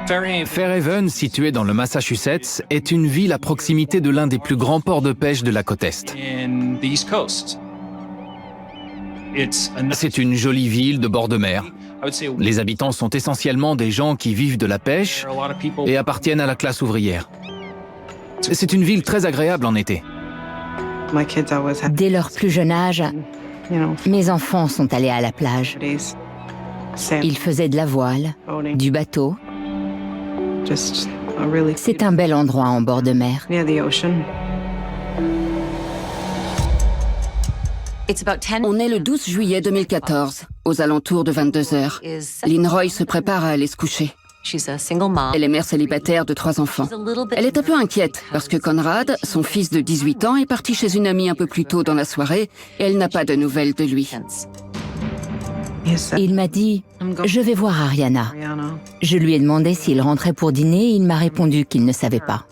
Fairhaven, située dans le Massachusetts, est une ville à proximité de l'un des plus grands ports de pêche de la côte Est. C'est une jolie ville de bord de mer. Les habitants sont essentiellement des gens qui vivent de la pêche et appartiennent à la classe ouvrière. C'est une ville très agréable en été. Dès leur plus jeune âge, mes enfants sont allés à la plage. Ils faisaient de la voile, du bateau. C'est un bel endroit en bord de mer. On est le 12 juillet 2014, aux alentours de 22 heures. Lynn Roy se prépare à aller se coucher. Elle est mère célibataire de 3 enfants. Elle est un peu inquiète parce que Conrad, son fils de 18 ans, est parti chez une amie un peu plus tôt dans la soirée et elle n'a pas de nouvelles de lui. Il m'a dit « Je vais voir Ariana ». Je lui ai demandé s'il rentrait pour dîner et il m'a répondu qu'il ne savait pas.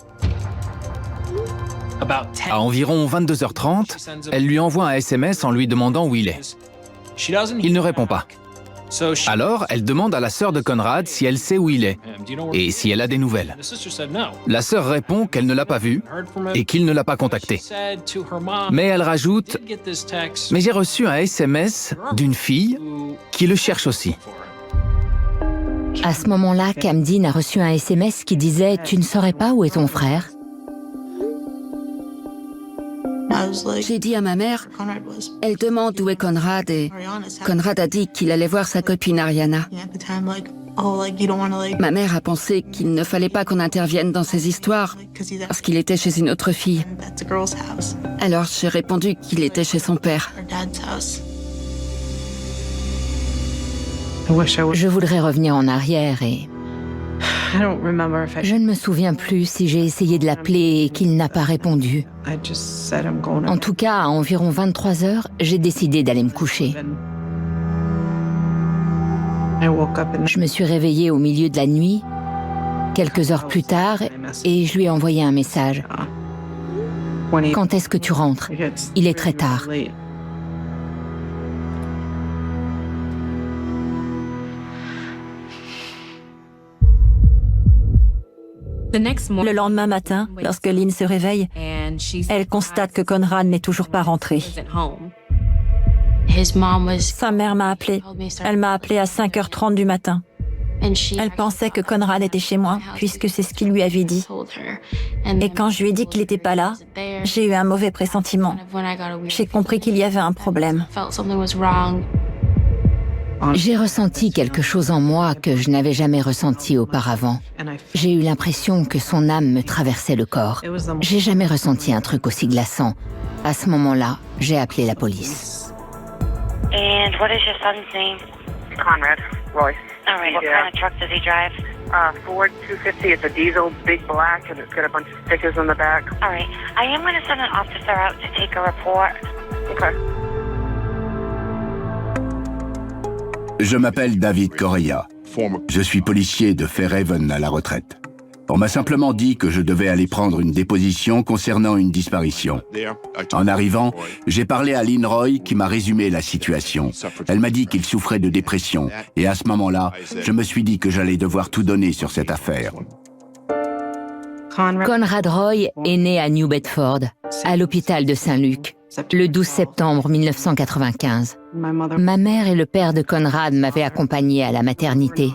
À environ 22h30, elle lui envoie un SMS en lui demandant où il est. Il ne répond pas. Alors, elle demande à la sœur de Conrad si elle sait où il est et si elle a des nouvelles. La sœur répond qu'elle ne l'a pas vu et qu'il ne l'a pas contacté. Mais elle rajoute « Mais j'ai reçu un SMS d'une fille qui le cherche aussi ». À ce moment-là, Camden a reçu un SMS qui disait « Tu ne saurais pas où est ton frère ?» J'ai dit à ma mère, elle demande où est Conrad et Conrad a dit qu'il allait voir sa copine Ariana. Ma mère a pensé qu'il ne fallait pas qu'on intervienne dans ces histoires parce qu'il était chez une autre fille. Alors j'ai répondu qu'il était chez son père. Je voudrais revenir en arrière et... Je ne me souviens plus si j'ai essayé de l'appeler et qu'il n'a pas répondu. En tout cas, à environ 23 heures, j'ai décidé d'aller me coucher. Je me suis réveillée au milieu de la nuit, quelques heures plus tard, et je lui ai envoyé un message. « Quand est-ce que tu rentres? Il est très tard. » Le lendemain matin, lorsque Lynn se réveille, elle constate que Conrad n'est toujours pas rentré. Sa mère m'a appelée. Elle m'a appelée à 5h30 du matin. Elle pensait que Conrad était chez moi, puisque c'est ce qu'il lui avait dit. Et quand je lui ai dit qu'il n'était pas là, j'ai eu un mauvais pressentiment. J'ai compris qu'il y avait un problème. J'ai ressenti quelque chose en moi que je n'avais jamais ressenti auparavant. J'ai eu l'impression que son âme me traversait le corps. J'ai jamais ressenti un truc aussi glaçant. À ce moment-là, j'ai appelé la police. And what is your son's name? Conrad Royce. All right, what kind of truck does he drive? Ford 250. It's a diesel, big black, and it's got a bunch of stickers on the back. All right, I am going to send an officer out to take a report. Okay. Je m'appelle David Correa. Je suis policier de Fairhaven à la retraite. On m'a simplement dit que je devais aller prendre une déposition concernant une disparition. En arrivant, j'ai parlé à Lynn Roy qui m'a résumé la situation. Elle m'a dit qu'il souffrait de dépression et à ce moment-là, je me suis dit que j'allais devoir tout donner sur cette affaire. Conrad Roy est né à New Bedford, à l'hôpital de Saint-Luc, le 12 septembre 1995. Ma mère et le père de Conrad m'avaient accompagné à la maternité.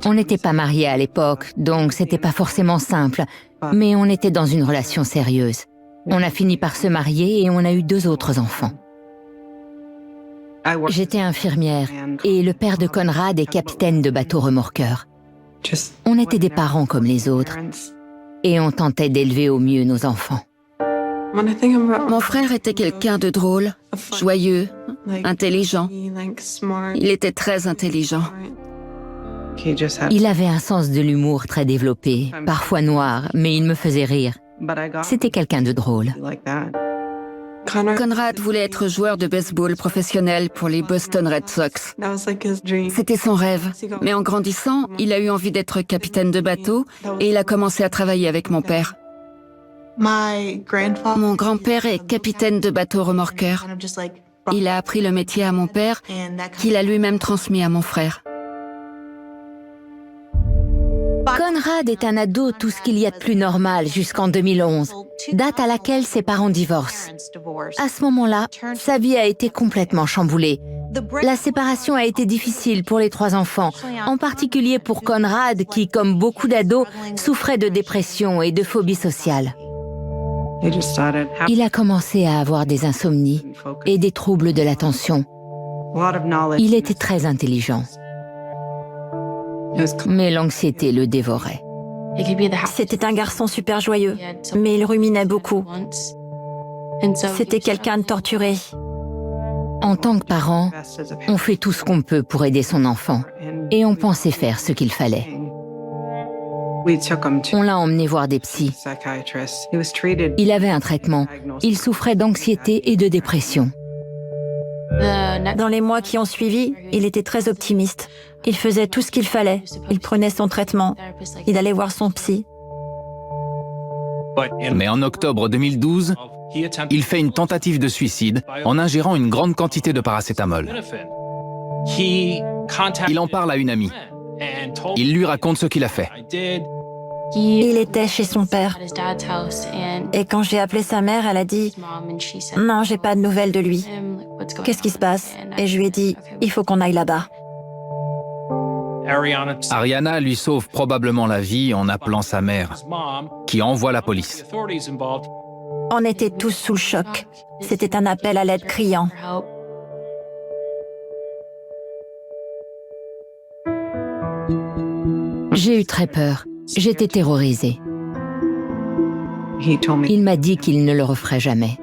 On n'était pas mariés à l'époque, donc c'était pas forcément simple, mais on était dans une relation sérieuse. On a fini par se marier et on a eu 2 autres enfants. J'étais infirmière et le père de Conrad est capitaine de bateau remorqueur. On était des parents comme les autres et on tentait d'élever au mieux nos enfants. Mon frère était quelqu'un de drôle, joyeux, intelligent. Il était très intelligent. Il avait un sens de l'humour très développé, parfois noir, mais il me faisait rire. C'était quelqu'un de drôle. Conrad voulait être joueur de baseball professionnel pour les Boston Red Sox. C'était son rêve, mais en grandissant, il a eu envie d'être capitaine de bateau et il a commencé à travailler avec mon père. Mon grand-père est capitaine de bateau remorqueur. Il a appris le métier à mon père, qu'il a lui-même transmis à mon frère. Conrad est un ado tout ce qu'il y a de plus normal jusqu'en 2011, date à laquelle ses parents divorcent. À ce moment-là, sa vie a été complètement chamboulée. La séparation a été difficile pour les 3 enfants, en particulier pour Conrad qui, comme beaucoup d'ados, souffrait de dépression et de phobie sociale. Il a commencé à avoir des insomnies et des troubles de l'attention. Il était très intelligent, mais l'anxiété le dévorait. C'était un garçon super joyeux, mais il ruminait beaucoup. C'était quelqu'un de torturé. En tant que parent, on fait tout ce qu'on peut pour aider son enfant, et on pensait faire ce qu'il fallait. On l'a emmené voir des psys. Il avait un traitement. Il souffrait d'anxiété et de dépression. Dans les mois qui ont suivi, il était très optimiste. Il faisait tout ce qu'il fallait. Il prenait son traitement. Il allait voir son psy. Mais en octobre 2012, il fait une tentative de suicide en ingérant une grande quantité de paracétamol. Il en parle à une amie. Il lui raconte ce qu'il a fait. Il était chez son père. Et quand j'ai appelé sa mère, elle a dit « Non, j'ai pas de nouvelles de lui. Qu'est-ce qui se passe ?» Et je lui ai dit « Il faut qu'on aille là-bas. » Ariana lui sauve probablement la vie en appelant sa mère, qui envoie la police. On était tous sous le choc. C'était un appel à l'aide criant. J'ai eu très peur. J'étais terrorisée. Il m'a dit qu'il ne le referait jamais.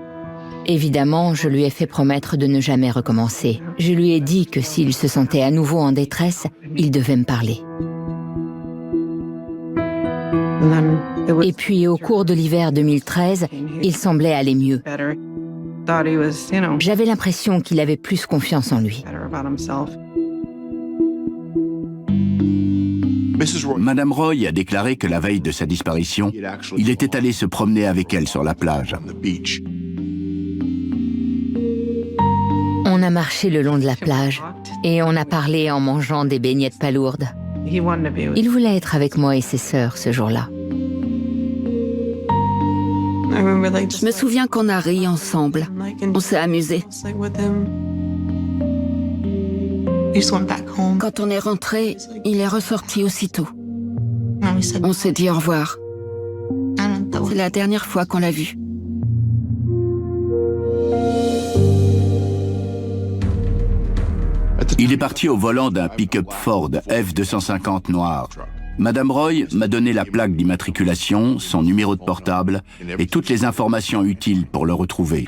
Évidemment, je lui ai fait promettre de ne jamais recommencer. Je lui ai dit que s'il se sentait à nouveau en détresse, il devait me parler. Et puis, au cours de l'hiver 2013, il semblait aller mieux. J'avais l'impression qu'il avait plus confiance en lui. Madame Roy a déclaré que la veille de sa disparition, il était allé se promener avec elle sur la plage. On a marché le long de la plage et on a parlé en mangeant des beignets de palourdes. Il voulait être avec moi et ses sœurs ce jour-là. Je me souviens qu'on a ri ensemble. On s'est amusés. Quand on est rentré, il est ressorti aussitôt. On s'est dit au revoir. C'est la dernière fois qu'on l'a vu. Il est parti au volant d'un pick-up Ford F-250 noir. Madame Roy m'a donné la plaque d'immatriculation, son numéro de portable et toutes les informations utiles pour le retrouver.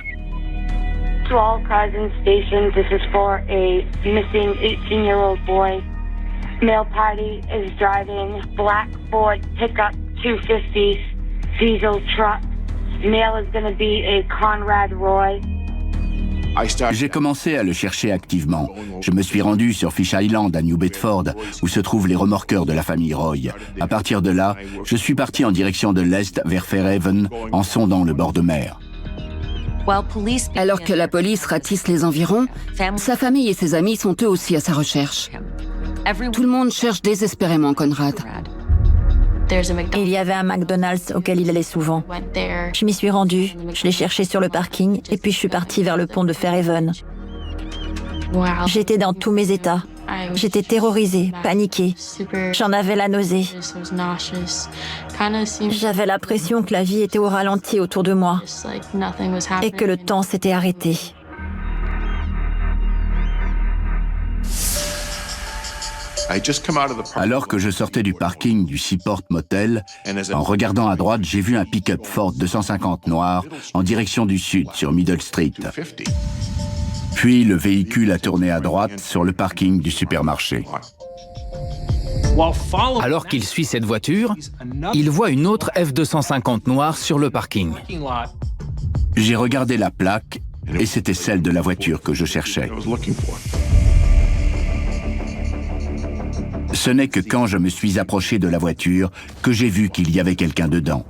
To all Crescent Station, this is for a missing 18-year-old boy. Male party is driving black Ford pickup 250 diesel truck. Male is going to be a Conrad Roy. J'ai commencé à le chercher activement. Je me suis rendu sur Fish Island à New Bedford, où se trouvent les remorqueurs de la famille Roy. À partir de là, je suis parti en direction de l'Est vers Fairhaven, en sondant le bord de mer. Alors que la police ratisse les environs, sa famille et ses amis sont eux aussi à sa recherche. Tout le monde cherche désespérément Conrad. Il y avait un McDonald's auquel il allait souvent. Je m'y suis rendue, je l'ai cherché sur le parking et puis je suis partie vers le pont de Fairhaven. J'étais dans tous mes états. J'étais terrorisée, paniquée. J'en avais la nausée. J'avais l'impression que la vie était au ralenti autour de moi et que le temps s'était arrêté. Alors que je sortais du parking du Seaport Motel, en regardant à droite, j'ai vu un pick-up Ford 250 noir en direction du sud sur Middle Street. Puis le véhicule a tourné à droite sur le parking du supermarché. Alors qu'il suit cette voiture, il voit une autre F-250 noire sur le parking. J'ai regardé la plaque et c'était celle de la voiture que je cherchais. Ce n'est que quand je me suis approché de la voiture que j'ai vu qu'il y avait quelqu'un dedans.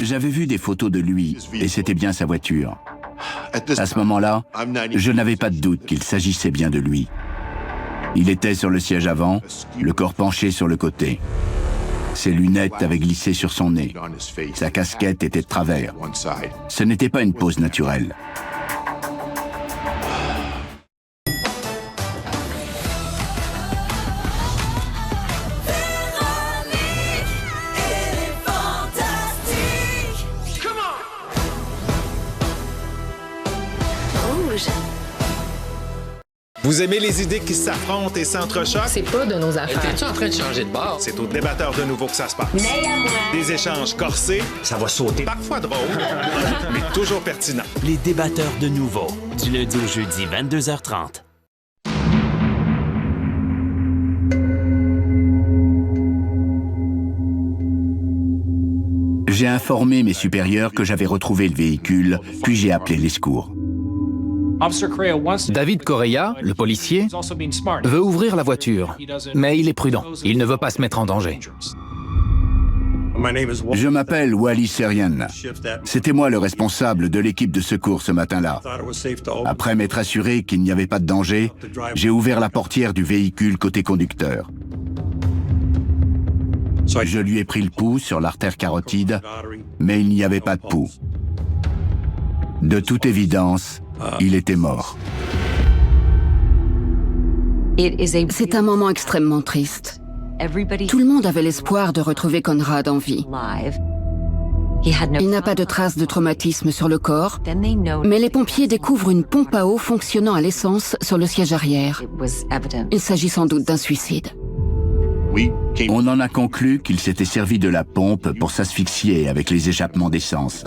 J'avais vu des photos de lui et c'était bien sa voiture. À ce moment-là, je n'avais pas de doute qu'il s'agissait bien de lui. Il était sur le siège avant, le corps penché sur le côté. Ses lunettes avaient glissé sur son nez. Sa casquette était de travers. Ce n'était pas une pose naturelle. Vous aimez les idées qui s'affrontent et s'entrechoquent? C'est pas de nos affaires. T'es-tu en train de changer de bord? C'est au débatteur de nouveau que ça se passe. Des échanges corsés. Ça va sauter. Parfois drôles, mais toujours pertinents. Les débatteurs de nouveau, du lundi au jeudi, 22h30. J'ai informé mes supérieurs que j'avais retrouvé le véhicule, puis j'ai appelé les secours. David Correia, le policier, veut ouvrir la voiture, mais il est prudent. Il ne veut pas se mettre en danger. Je m'appelle Wally Serian. C'était moi le responsable de l'équipe de secours ce matin-là. Après m'être assuré qu'il n'y avait pas de danger, j'ai ouvert la portière du véhicule côté conducteur. Je lui ai pris le pouls sur l'artère carotide, mais il n'y avait pas de pouls. De toute évidence, il était mort. C'est un moment extrêmement triste. Tout le monde avait l'espoir de retrouver Conrad en vie. Il n'a pas de traces de traumatisme sur le corps, mais les pompiers découvrent une pompe à eau fonctionnant à l'essence sur le siège arrière. Il s'agit sans doute d'un suicide. On en a conclu qu'il s'était servi de la pompe pour s'asphyxier avec les échappements d'essence.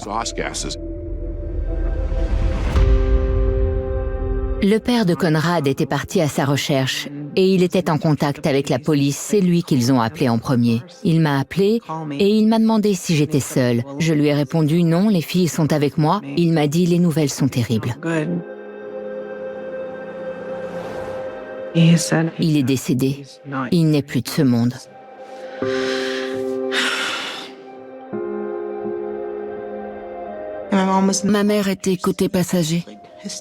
Le père de Conrad était parti à sa recherche et il était en contact avec la police. C'est lui qu'ils ont appelé en premier. Il m'a appelé et il m'a demandé si j'étais seule. Je lui ai répondu non, les filles sont avec moi. Il m'a dit les nouvelles sont terribles. Il est décédé. Il n'est plus de ce monde. Ma mère était côté passager.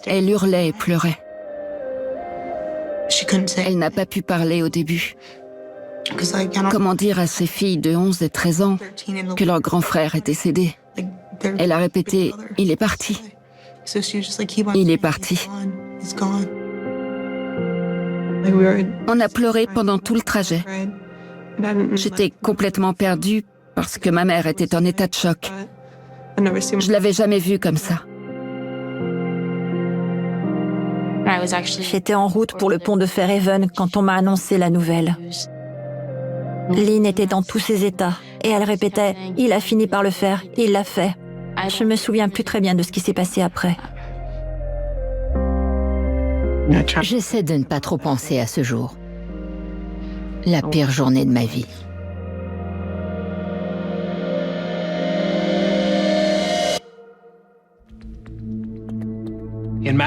Elle hurlait et pleurait. Elle n'a pas pu parler au début. Comment dire à ses filles de 11 et 13 ans que leur grand frère est décédé? Elle a répété « Il est parti. Il est parti. » On a pleuré pendant tout le trajet. J'étais complètement perdue parce que ma mère était en état de choc. Je l'avais jamais vue comme ça. J'étais en route pour le pont de Fairhaven quand on m'a annoncé la nouvelle. Lynn était dans tous ses états et elle répétait « Il a fini par le faire, il l'a fait ». Je me souviens plus très bien de ce qui s'est passé après. J'essaie de ne pas trop penser à ce jour. La pire journée de ma vie.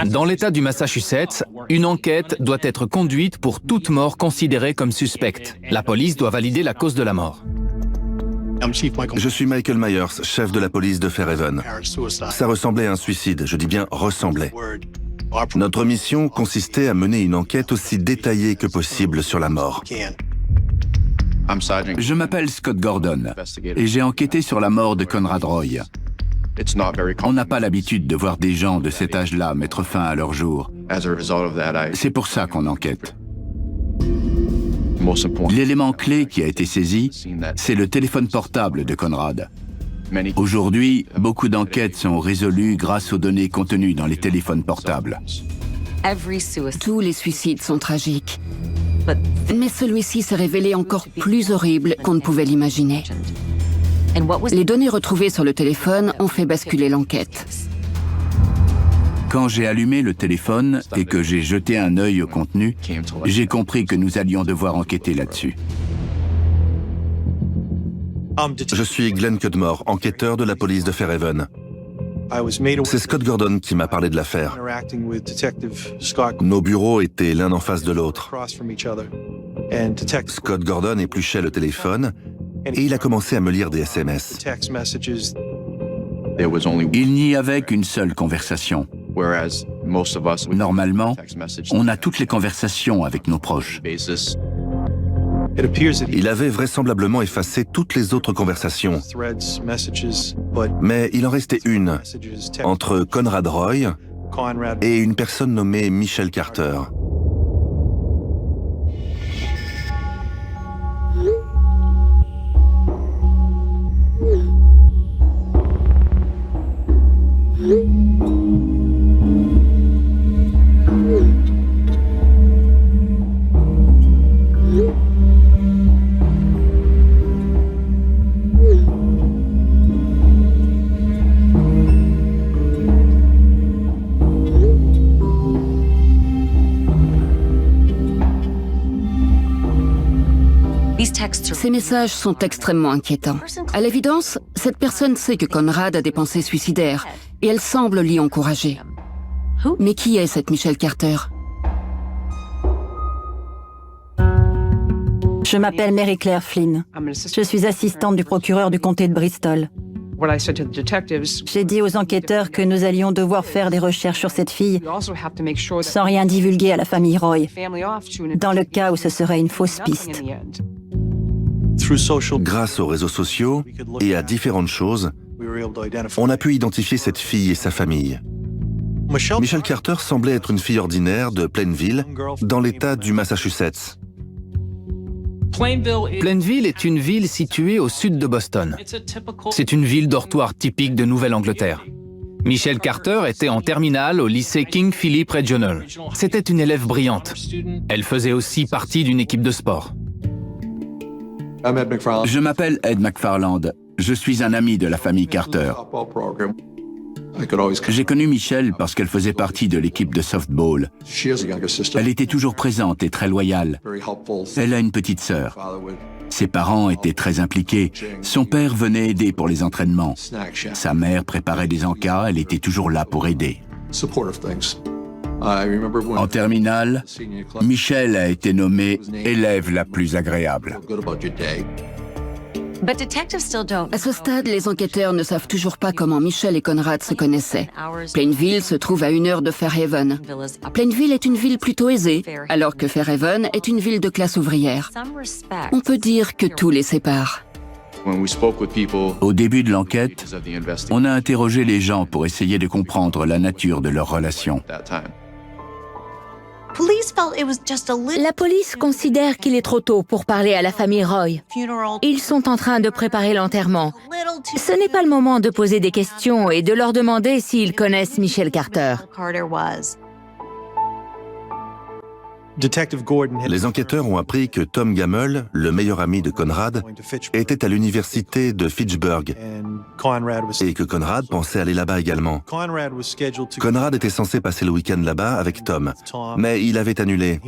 Dans l'État du Massachusetts, une enquête doit être conduite pour toute mort considérée comme suspecte. La police doit valider la cause de la mort. Je suis Michael Myers, chef de la police de Fairhaven. Ça ressemblait à un suicide, je dis bien ressemblait. Notre mission consistait à mener une enquête aussi détaillée que possible sur la mort. Je m'appelle Scott Gordon et j'ai enquêté sur la mort de Conrad Roy. On n'a pas l'habitude de voir des gens de cet âge-là mettre fin à leur jour. C'est pour ça qu'on enquête. L'élément clé qui a été saisi, c'est le téléphone portable de Conrad. Aujourd'hui, beaucoup d'enquêtes sont résolues grâce aux données contenues dans les téléphones portables. Tous les suicides sont tragiques. Mais celui-ci s'est révélé encore plus horrible qu'on ne pouvait l'imaginer. Les données retrouvées sur le téléphone ont fait basculer l'enquête. Quand j'ai allumé le téléphone et que j'ai jeté un œil au contenu, j'ai compris que nous allions devoir enquêter là-dessus. Je suis Glenn Cudmore, enquêteur de la police de Fairhaven. C'est Scott Gordon qui m'a parlé de l'affaire. Nos bureaux étaient l'un en face de l'autre. Scott Gordon épluchait le téléphone et il a commencé à me lire des SMS. Il n'y avait qu'une seule conversation. Normalement, on a toutes les conversations avec nos proches. Il avait vraisemblablement effacé toutes les autres conversations. Mais il en restait une, entre Conrad Roy et une personne nommée Michelle Carter. Ces messages sont extrêmement inquiétants. À l'évidence, cette personne sait que Conrad a des pensées suicidaires et elle semble l'y encourager. Mais qui est cette Michelle Carter? Je m'appelle Mary Claire Flynn. Je suis assistante du procureur du comté de Bristol. J'ai dit aux enquêteurs que nous allions devoir faire des recherches sur cette fille sans rien divulguer à la famille Roy, dans le cas où ce serait une fausse piste. Grâce aux réseaux sociaux et à différentes choses, on a pu identifier cette fille et sa famille. Michelle Carter semblait être une fille ordinaire de Plainville, dans l'État du Massachusetts. Plainville est une ville située au sud de Boston. C'est une ville dortoir typique de Nouvelle-Angleterre. Michelle Carter était en terminale au lycée King Philip Regional. C'était une élève brillante. Elle faisait aussi partie d'une équipe de sport. Je m'appelle Ed McFarland. Je suis un ami de la famille Carter. J'ai connu Michelle parce qu'elle faisait partie de l'équipe de softball. Elle était toujours présente et très loyale. Elle a une petite sœur. Ses parents étaient très impliqués. Son père venait aider pour les entraînements. Sa mère préparait des encas, elle était toujours là pour aider. En terminale, Michelle a été nommée élève la plus agréable. À ce stade, les enquêteurs ne savent toujours pas comment Michelle et Conrad se connaissaient. Plainville se trouve à 1 heure de Fairhaven. Plainville est une ville plutôt aisée, alors que Fairhaven est une ville de classe ouvrière. On peut dire que tout les sépare. Au début de l'enquête, on a interrogé les gens pour essayer de comprendre la nature de leur relation. La police considère qu'il est trop tôt pour parler à la famille Roy. Ils sont en train de préparer l'enterrement. Ce n'est pas le moment de poser des questions et de leur demander s'ils connaissent Michelle Carter. Les enquêteurs ont appris que Tom Gamble, le meilleur ami de Conrad, était à l'université de Fitchburg et que Conrad pensait aller là-bas également. Conrad était censé passer le week-end là-bas avec Tom, mais il avait annulé.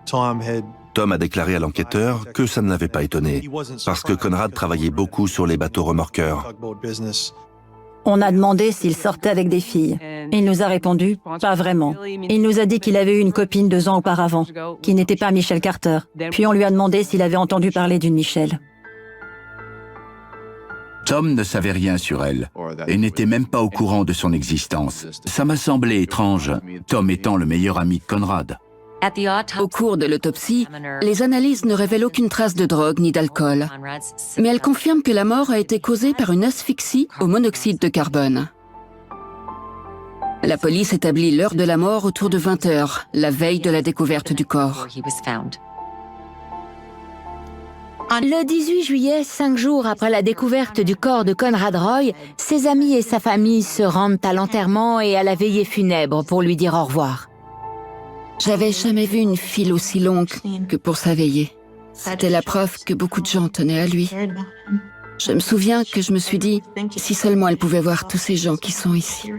Tom a déclaré à l'enquêteur que ça ne l'avait pas étonné, parce que Conrad travaillait beaucoup sur les bateaux remorqueurs. On a demandé s'il sortait avec des filles. Il nous a répondu, pas vraiment. Il nous a dit qu'il avait eu une copine 2 ans auparavant, qui n'était pas Michelle Carter. Puis on lui a demandé s'il avait entendu parler d'une Michelle. Tom ne savait rien sur elle et n'était même pas au courant de son existence. Ça m'a semblé étrange, Tom étant le meilleur ami de Conrad. Au cours de l'autopsie, les analyses ne révèlent aucune trace de drogue ni d'alcool. Mais elles confirment que la mort a été causée par une asphyxie au monoxyde de carbone. La police établit l'heure de la mort autour de 20 heures, la veille de la découverte du corps. Le 18 juillet, 5 jours après la découverte du corps de Conrad Roy, ses amis et sa famille se rendent à l'enterrement et à la veillée funèbre pour lui dire au revoir. J'avais jamais vu une file aussi longue que pour sa veillée. C'était la preuve que beaucoup de gens tenaient à lui. Je me souviens que je me suis dit, si seulement elle pouvait voir tous ces gens qui sont ici.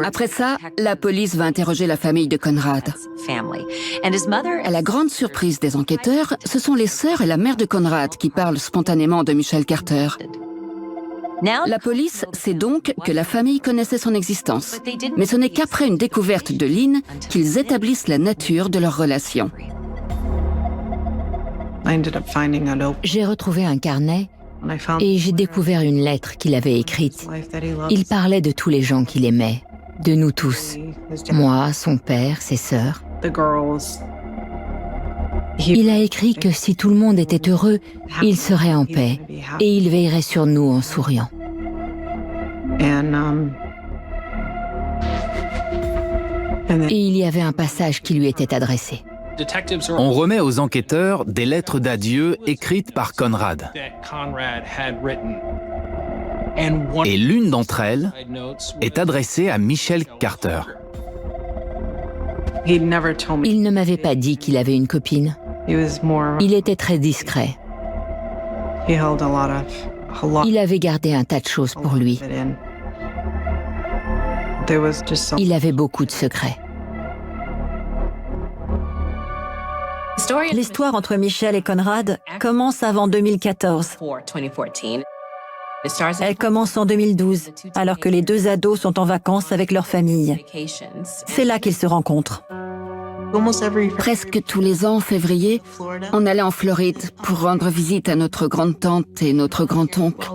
Après ça, la police va interroger la famille de Conrad. À la grande surprise des enquêteurs, ce sont les sœurs et la mère de Conrad qui parlent spontanément de Michelle Carter. La police sait donc que la famille connaissait son existence. Mais ce n'est qu'après une découverte de Lynn qu'ils établissent la nature de leur relation. J'ai retrouvé un carnet Et j'ai découvert une lettre qu'il avait écrite. Il parlait de tous les gens qu'il aimait, de nous tous. Moi, son père, ses sœurs. Il a écrit que si tout le monde était heureux, il serait en paix et il veillerait sur nous en souriant. Et il y avait un passage qui lui était adressé. On remet aux enquêteurs des lettres d'adieu écrites par Conrad. Et l'une d'entre elles est adressée à Michelle Carter. Il ne m'avait pas dit qu'il avait une copine. Il était très discret. Il avait gardé un tas de choses pour lui. Il avait beaucoup de secrets. L'histoire entre Michelle et Conrad commence avant 2014. Elle commence en 2012, alors que les deux ados sont en vacances avec leur famille. C'est là qu'ils se rencontrent. Presque tous les ans, en février, on allait en Floride pour rendre visite à notre grande-tante et notre grand-oncle.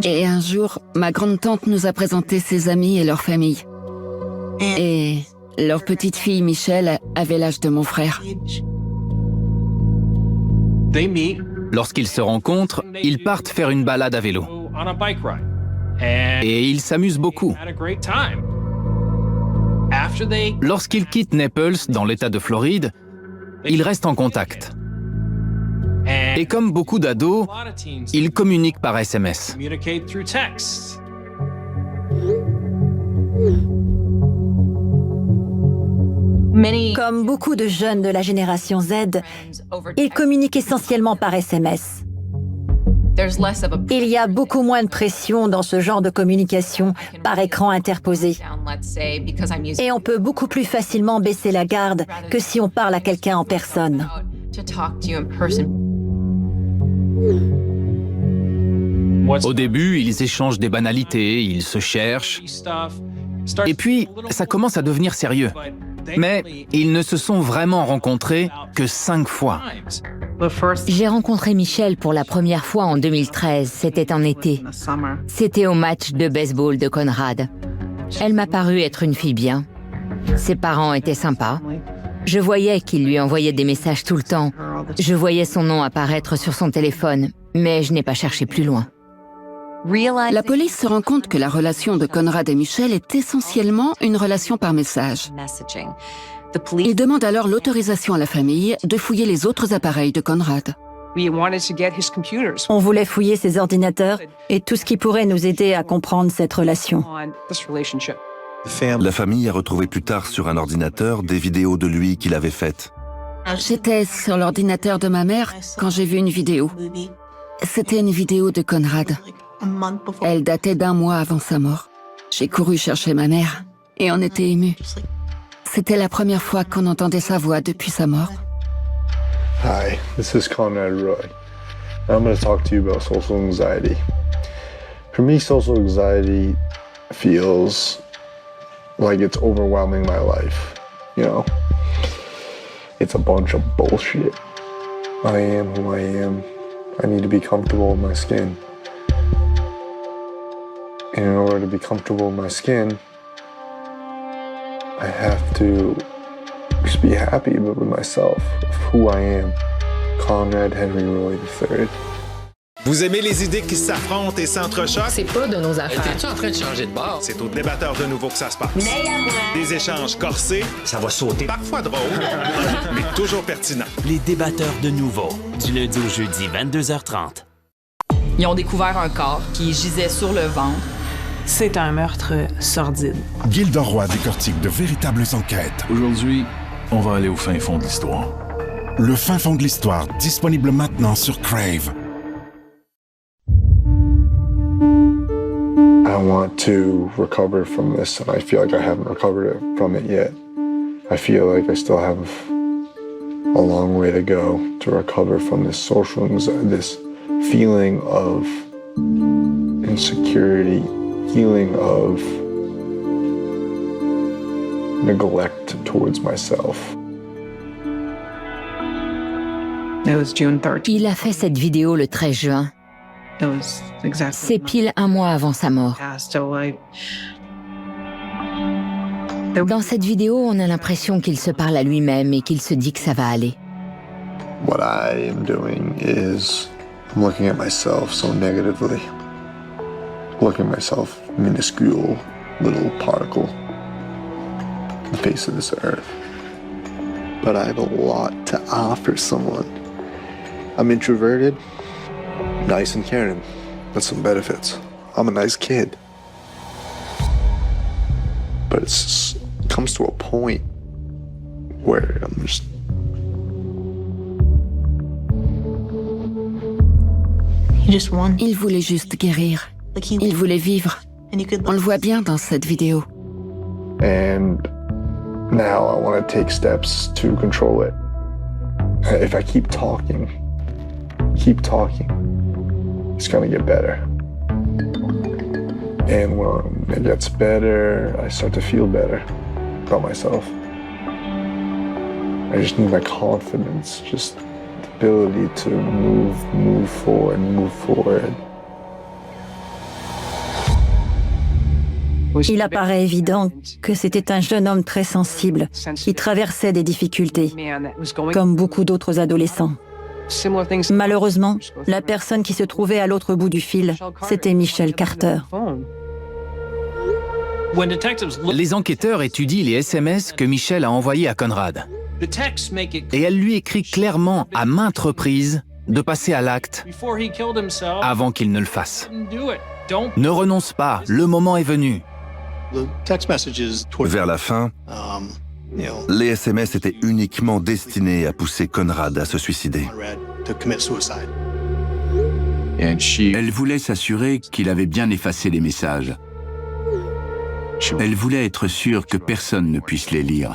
Et un jour, ma grande-tante nous a présenté ses amis et leur famille. Et leur petite fille, Michelle, avait l'âge de mon frère. Lorsqu'ils se rencontrent, ils partent faire une balade à vélo. Et ils s'amusent beaucoup. Lorsqu'ils quittent Naples, dans l'État de Floride, ils restent en contact. Et comme beaucoup d'ados, ils communiquent par SMS. Comme beaucoup de jeunes de la génération Z, ils communiquent essentiellement par SMS. Il y a beaucoup moins de pression dans ce genre de communication par écran interposé. Et on peut beaucoup plus facilement baisser la garde que si on parle à quelqu'un en personne. Au début, ils échangent des banalités, ils se cherchent. Et puis, ça commence à devenir sérieux. Mais ils ne se sont vraiment rencontrés que 5 fois. J'ai rencontré Michelle pour la première fois en 2013, c'était en été. C'était au match de baseball de Conrad. Elle m'a paru être une fille bien. Ses parents étaient sympas. Je voyais qu'il lui envoyait des messages tout le temps. Je voyais son nom apparaître sur son téléphone, mais je n'ai pas cherché plus loin. La police se rend compte que la relation de Conrad et Michelle est essentiellement une relation par message. Ils demandent alors l'autorisation à la famille de fouiller les autres appareils de Conrad. On voulait fouiller ses ordinateurs et tout ce qui pourrait nous aider à comprendre cette relation. La famille a retrouvé plus tard sur un ordinateur des vidéos de lui qu'il avait faites. J'étais sur l'ordinateur de ma mère quand j'ai vu une vidéo. C'était une vidéo de Conrad. Elle datait d'1 mois avant sa mort. J'ai couru chercher ma mère et on était émus. C'était la première fois qu'on entendait sa voix depuis sa mort. Hi, this is Conrad Roy. I'm going to talk to you about social anxiety. For me, social anxiety feels like it's overwhelming my life. You know, it's a bunch of bullshit. I am who I am. I need to be comfortable in my skin. And in order to be comfortable in my skin, I have to just be happy with myself, of who I am, Conrad Henry Roy III. Vous aimez les idées qui s'affrontent et s'entrechoquent? C'est pas de nos affaires. T'es-tu en train de changer de bord? C'est au débatteur de nouveau que ça se passe. Des échanges corsés, Ça va sauter. parfois drôles, mais toujours pertinents. Les débatteurs de nouveau, du lundi au jeudi, 22h30. Ils ont découvert un corps qui gisait sur le ventre. C'est un meurtre sordide. Gilda Roy décortique de véritables enquêtes. Aujourd'hui, on va aller au fin fond de l'histoire. Le fin fond de l'histoire, disponible maintenant sur Crave. I want to recover from this, and I feel like I haven't recovered from it yet. I feel like I still have a long way to go to recover from this social anxiety, this feeling of insecurity, feeling of neglect towards myself. Il a fait cette vidéo le 13 juin. C'est pile un mois avant sa mort. Dans cette vidéo, on a l'impression qu'il se parle à lui-même et qu'il se dit que ça va aller. What I am doing is I'm looking at myself so negatively. Looking at myself, minuscule little particle on the face of this earth. But I have a lot to offer someone. I'm introverted, nice and caring. That's some benefits. I'm a nice kid. But it comes to a point where I'm just... Il voulait juste guérir. Il voulait vivre. On le voit bien dans cette vidéo. And now I want to take steps to control it. If I keep talking, it's going to get better. And when it gets better, I start to feel better about myself. I just need my confidence, just the ability to move forward. Il apparaît évident que c'était un jeune homme très sensible qui traversait des difficultés, comme beaucoup d'autres adolescents. Malheureusement, la personne qui se trouvait à l'autre bout du fil, c'était Michelle Carter. Les enquêteurs étudient les SMS que Michelle a envoyés à Conrad. Et elle lui écrit clairement à maintes reprises de passer à l'acte avant qu'il ne le fasse. Ne renonce pas, le moment est venu. Vers la fin, les SMS étaient uniquement destinés à pousser Conrad à se suicider. Elle voulait s'assurer qu'il avait bien effacé les messages. Elle voulait être sûre que personne ne puisse les lire.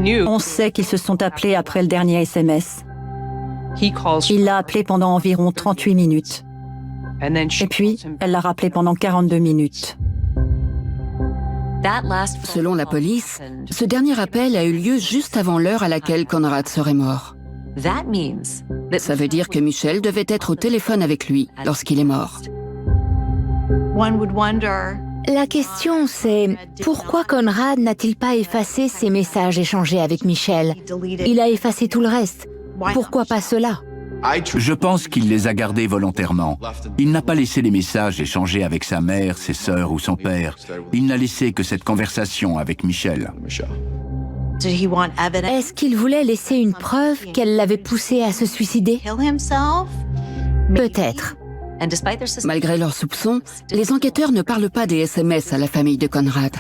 On sait qu'ils se sont appelés après le dernier SMS. Il l'a appelé pendant environ 38 minutes. Et puis, elle l'a rappelé pendant 42 minutes. Selon la police, ce dernier appel a eu lieu juste avant l'heure à laquelle Conrad serait mort. Ça veut dire que Michelle devait être au téléphone avec lui lorsqu'il est mort. La question, c'est pourquoi Conrad n'a-t-il pas effacé ses messages échangés avec Michelle? Il a effacé tout le reste. Pourquoi pas cela? Je pense qu'il les a gardés volontairement. Il n'a pas laissé les messages échangés avec sa mère, ses sœurs ou son père. Il n'a laissé que cette conversation avec Michelle. Est-ce qu'il voulait laisser une preuve qu'elle l'avait poussé à se suicider? Peut-être. Malgré leurs soupçons, les enquêteurs ne parlent pas des SMS à la famille de Conrad.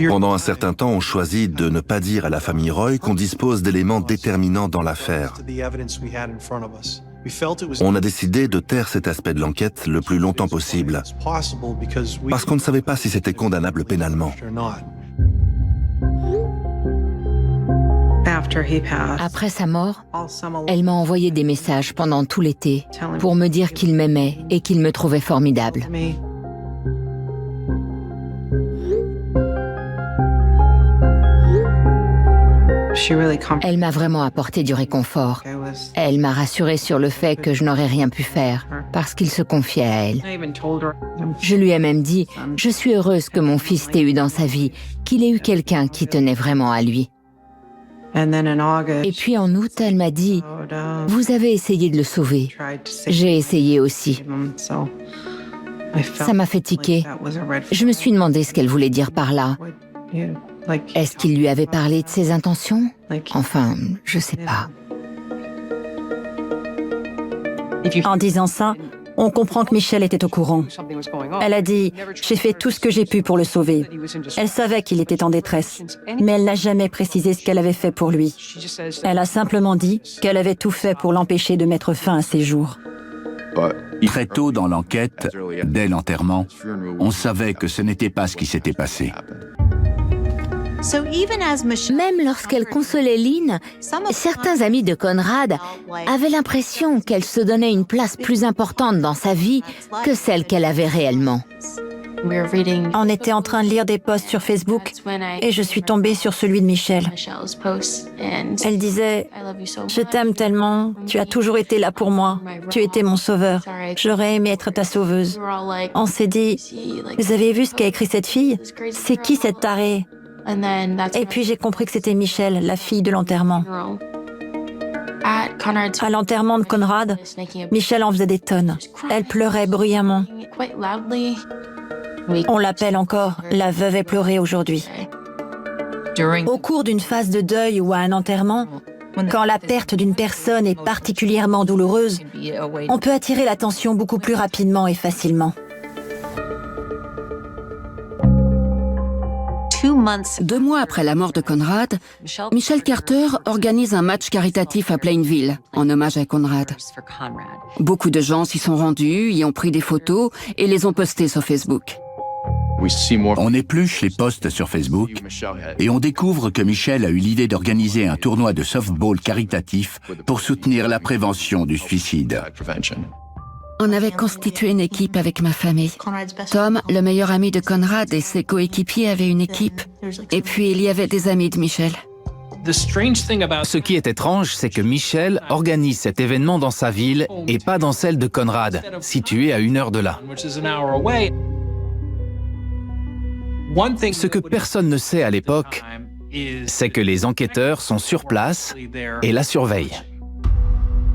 Pendant un certain temps, on choisit de ne pas dire à la famille Roy qu'on dispose d'éléments déterminants dans l'affaire. On a décidé de taire cet aspect de l'enquête le plus longtemps possible, parce qu'on ne savait pas si c'était condamnable pénalement. Après sa mort, elle m'a envoyé des messages pendant tout l'été pour me dire qu'il m'aimait et qu'il me trouvait formidable. Elle m'a vraiment apporté du réconfort. Elle m'a rassuré sur le fait que je n'aurais rien pu faire parce qu'il se confiait à elle. Je lui ai même dit « Je suis heureuse que mon fils t'ait eu dans sa vie, qu'il ait eu quelqu'un qui tenait vraiment à lui. » Et puis en août, elle m'a dit « Vous avez essayé de le sauver. J'ai essayé aussi. » Ça m'a fait tiquer. Je me suis demandé ce qu'elle voulait dire par là. Est-ce qu'il lui avait parlé de ses intentions? Enfin, je sais pas. En disant ça, On comprend que Michel était au courant. Elle a dit « J'ai fait tout ce que j'ai pu pour le sauver ». Elle savait qu'il était en détresse, mais elle n'a jamais précisé ce qu'elle avait fait pour lui. Elle a simplement dit qu'elle avait tout fait pour l'empêcher de mettre fin à ses jours. Très tôt dans l'enquête, dès l'enterrement, on savait que ce n'était pas ce qui s'était passé. Même lorsqu'elle consolait Lynn, certains amis de Conrad avaient l'impression qu'elle se donnait une place plus importante dans sa vie que celle qu'elle avait réellement. On était en train de lire des posts sur Facebook et je suis tombée sur celui de Michel. Elle disait « Je t'aime tellement, tu as toujours été là pour moi, tu étais mon sauveur, j'aurais aimé être ta sauveuse. » On s'est dit « Vous avez vu ce qu'a écrit cette fille? C'est qui cette tarée ?» Et puis j'ai compris que c'était Michel, la fille de l'enterrement. À l'enterrement de Conrad, Michel en faisait des tonnes. Elle pleurait bruyamment. On l'appelle encore la veuve éplorée aujourd'hui. Au cours d'une phase de deuil ou à un enterrement, quand la perte d'une personne est particulièrement douloureuse, on peut attirer l'attention beaucoup plus rapidement et facilement. 2 mois après la mort de Conrad, Michelle Carter organise un match caritatif à Plainville, en hommage à Conrad. Beaucoup de gens s'y sont rendus, y ont pris des photos et les ont postées sur Facebook. On épluche les posts sur Facebook et on découvre que Michelle a eu l'idée d'organiser un tournoi de softball caritatif pour soutenir la prévention du suicide. On avait constitué une équipe avec ma famille. Tom, le meilleur ami de Conrad, et ses coéquipiers avaient une équipe. Et puis il y avait des amis de Michel. Ce qui est étrange, c'est que Michel organise cet événement dans sa ville et pas dans celle de Conrad, située à 1 heure de là. Ce que personne ne sait à l'époque, c'est que les enquêteurs sont sur place et la surveillent.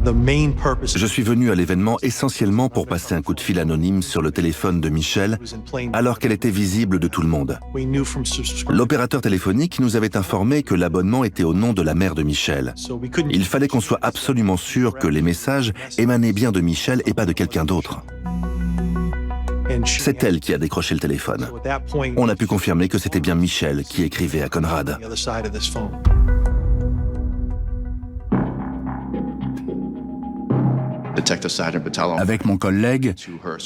Je suis venu à l'événement essentiellement pour passer un coup de fil anonyme sur le téléphone de Michelle alors qu'elle était visible de tout le monde. L'opérateur téléphonique nous avait informé que l'abonnement était au nom de la mère de Michelle. Il fallait qu'on soit absolument sûr que les messages émanaient bien de Michelle et pas de quelqu'un d'autre. C'est elle qui a décroché le téléphone. On a pu confirmer que c'était bien Michelle qui écrivait à Conrad. Avec mon collègue,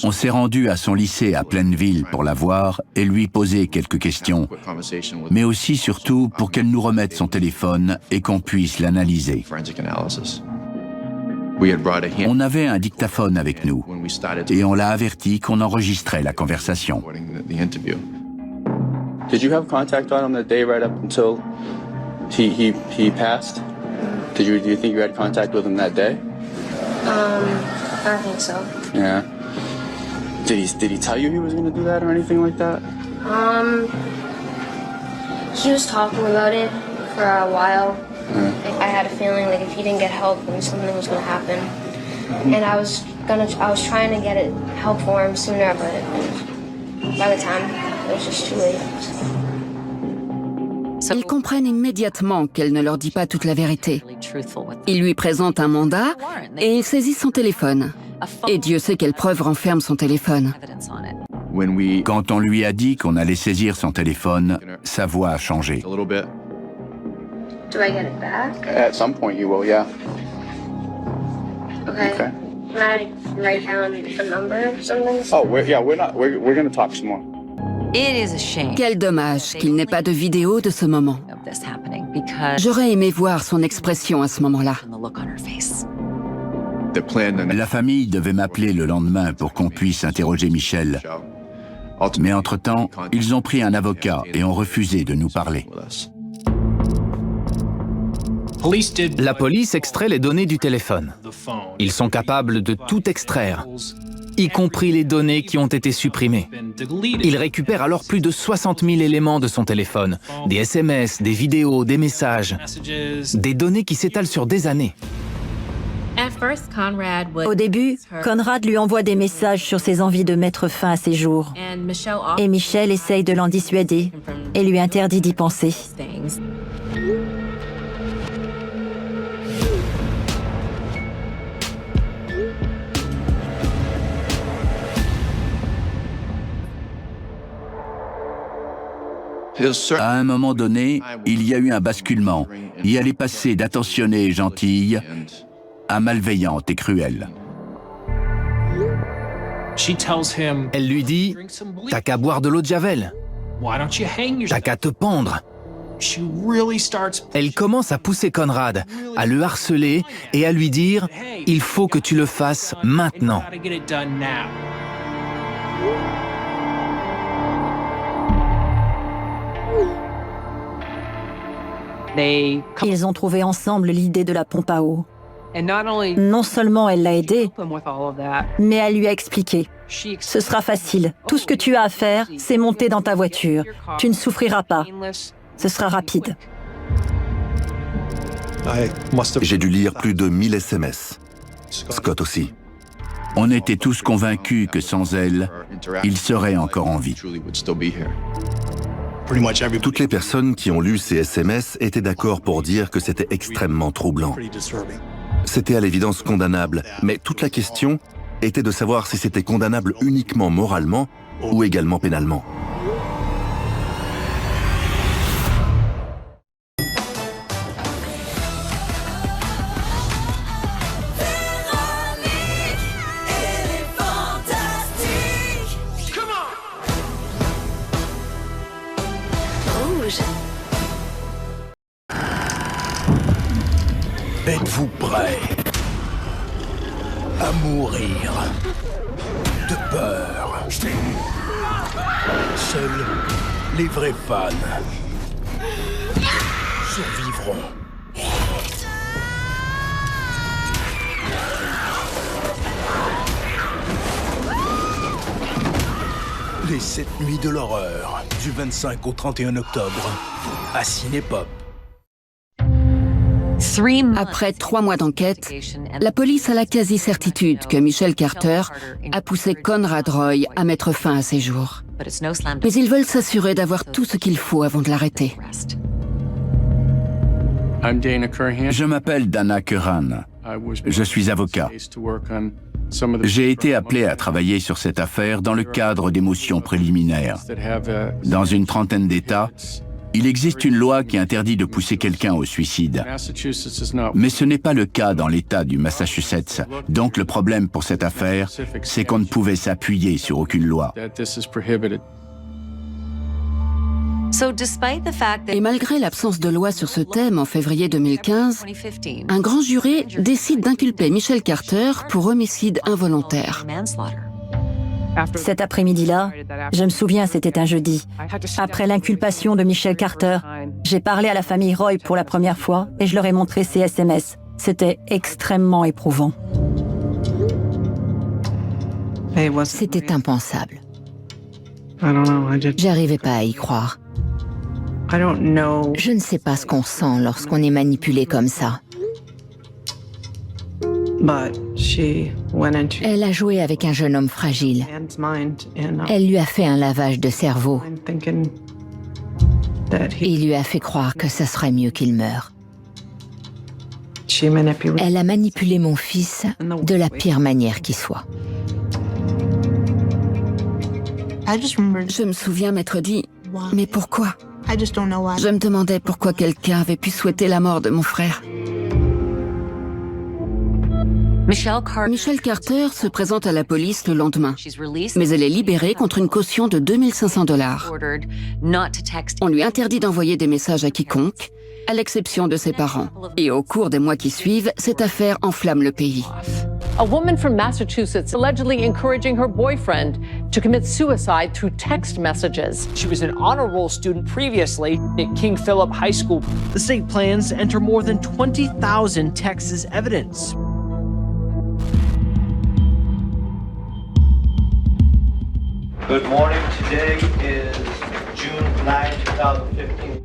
on s'est rendu à son lycée à Plainville pour la voir et lui poser quelques questions, mais aussi surtout pour qu'elle nous remette son téléphone et qu'on puisse l'analyser. On avait un dictaphone avec nous et on l'a averti qu'on enregistrait la conversation. Did you have contact on him that day right up until he passed? Do you think you had contact with him that day? I don't think so. Yeah. Did he tell you he was going to do that or anything like that? He was talking about it for a while. I had a feeling like if he didn't get help, then something was going to happen. And I was trying to get help for him sooner, but by the time it was just too late. Ils comprennent immédiatement qu'elle ne leur dit pas toute la vérité. Ils lui présentent un mandat et ils saisissent son téléphone. Et Dieu sait quelle preuve renferme son téléphone. Quand on lui a dit qu'on allait saisir son téléphone, sa voix a changé. Do I get it back? At some point you will, yeah. Okay. Can I write down a number or something? Oh, we're going to talk some more. Quel dommage qu'il n'ait pas de vidéo de ce moment. J'aurais aimé voir son expression à ce moment-là. La famille devait m'appeler le lendemain pour qu'on puisse interroger Michel. Mais entre-temps, ils ont pris un avocat et ont refusé de nous parler. La police extrait les données du téléphone. Ils sont capables de tout extraire, y compris les données qui ont été supprimées. Ils récupèrent alors plus de 60 000 éléments de son téléphone, des SMS, des vidéos, des messages, des données qui s'étalent sur des années. Au début, Conrad lui envoie des messages sur ses envies de mettre fin à ses jours. Et Michel essaye de l'en dissuader et lui interdit d'y penser. À un moment donné, il y a eu un basculement, et elle est passée d'attentionnée et gentille à malveillante et cruelle. Elle lui dit « T'as qu'à boire de l'eau de Javel. T'as qu'à te pendre. » Elle commence à pousser Conrad, à le harceler et à lui dire « Il faut que tu le fasses maintenant. » Ils ont trouvé ensemble l'idée de la pompe à eau. Non seulement elle l'a aidé, mais elle lui a expliqué « Ce sera facile. Tout ce que tu as à faire, c'est monter dans ta voiture. Tu ne souffriras pas. Ce sera rapide. » J'ai dû lire plus de 1000 SMS. Scott aussi. On était tous convaincus que sans elle, il serait encore en vie. Toutes les personnes qui ont lu ces SMS étaient d'accord pour dire que c'était extrêmement troublant. C'était à l'évidence condamnable, mais toute la question était de savoir si c'était condamnable uniquement moralement ou également pénalement. Êtes-vous prêts à mourir de peur? Seuls les vrais fans survivront. Les 7 nuits de l'horreur, du 25 au 31 octobre, à Cinépop. Après 3 mois d'enquête, la police a la quasi-certitude que Michelle Carter a poussé Conrad Roy à mettre fin à ses jours. Mais ils veulent s'assurer d'avoir tout ce qu'il faut avant de l'arrêter. Je m'appelle Dana Curran. Je suis avocat. J'ai été appelé à travailler sur cette affaire dans le cadre des motions préliminaires. Dans une trentaine d'États, il existe une loi qui interdit de pousser quelqu'un au suicide. Mais ce n'est pas le cas dans l'État du Massachusetts. Donc le problème pour cette affaire, c'est qu'on ne pouvait s'appuyer sur aucune loi. Et malgré l'absence de loi sur ce thème en février 2015, un grand jury décide d'inculper Michelle Carter pour homicide involontaire. Cet après-midi-là, je me souviens, c'était un jeudi. Après l'inculpation de Michelle Carter, j'ai parlé à la famille Roy pour la première fois et je leur ai montré ces SMS. C'était extrêmement éprouvant. C'était impensable. J'arrivais pas à y croire. Je ne sais pas ce qu'on sent lorsqu'on est manipulé comme ça. Elle a joué avec un jeune homme fragile. Elle lui a fait un lavage de cerveau. Et lui a fait croire que ça serait mieux qu'il meure. Elle a manipulé mon fils de la pire manière qui soit. Je me souviens m'être dit, mais pourquoi? Je me demandais pourquoi quelqu'un avait pu souhaiter la mort de mon frère. Michelle Carter se présente à la police le lendemain, mais elle est libérée contre une caution de $2500. On lui interdit d'envoyer des messages à quiconque, à l'exception de ses parents. Et au cours des mois qui suivent, cette affaire enflamme le pays. A woman from Massachusetts allegedly encouraging her boyfriend to commit suicide through text messages. She was an honor roll student previously at King Philip High School. The state plans to enter more than 20,000 texts as evidence. Good morning. Today is June 9, 2015.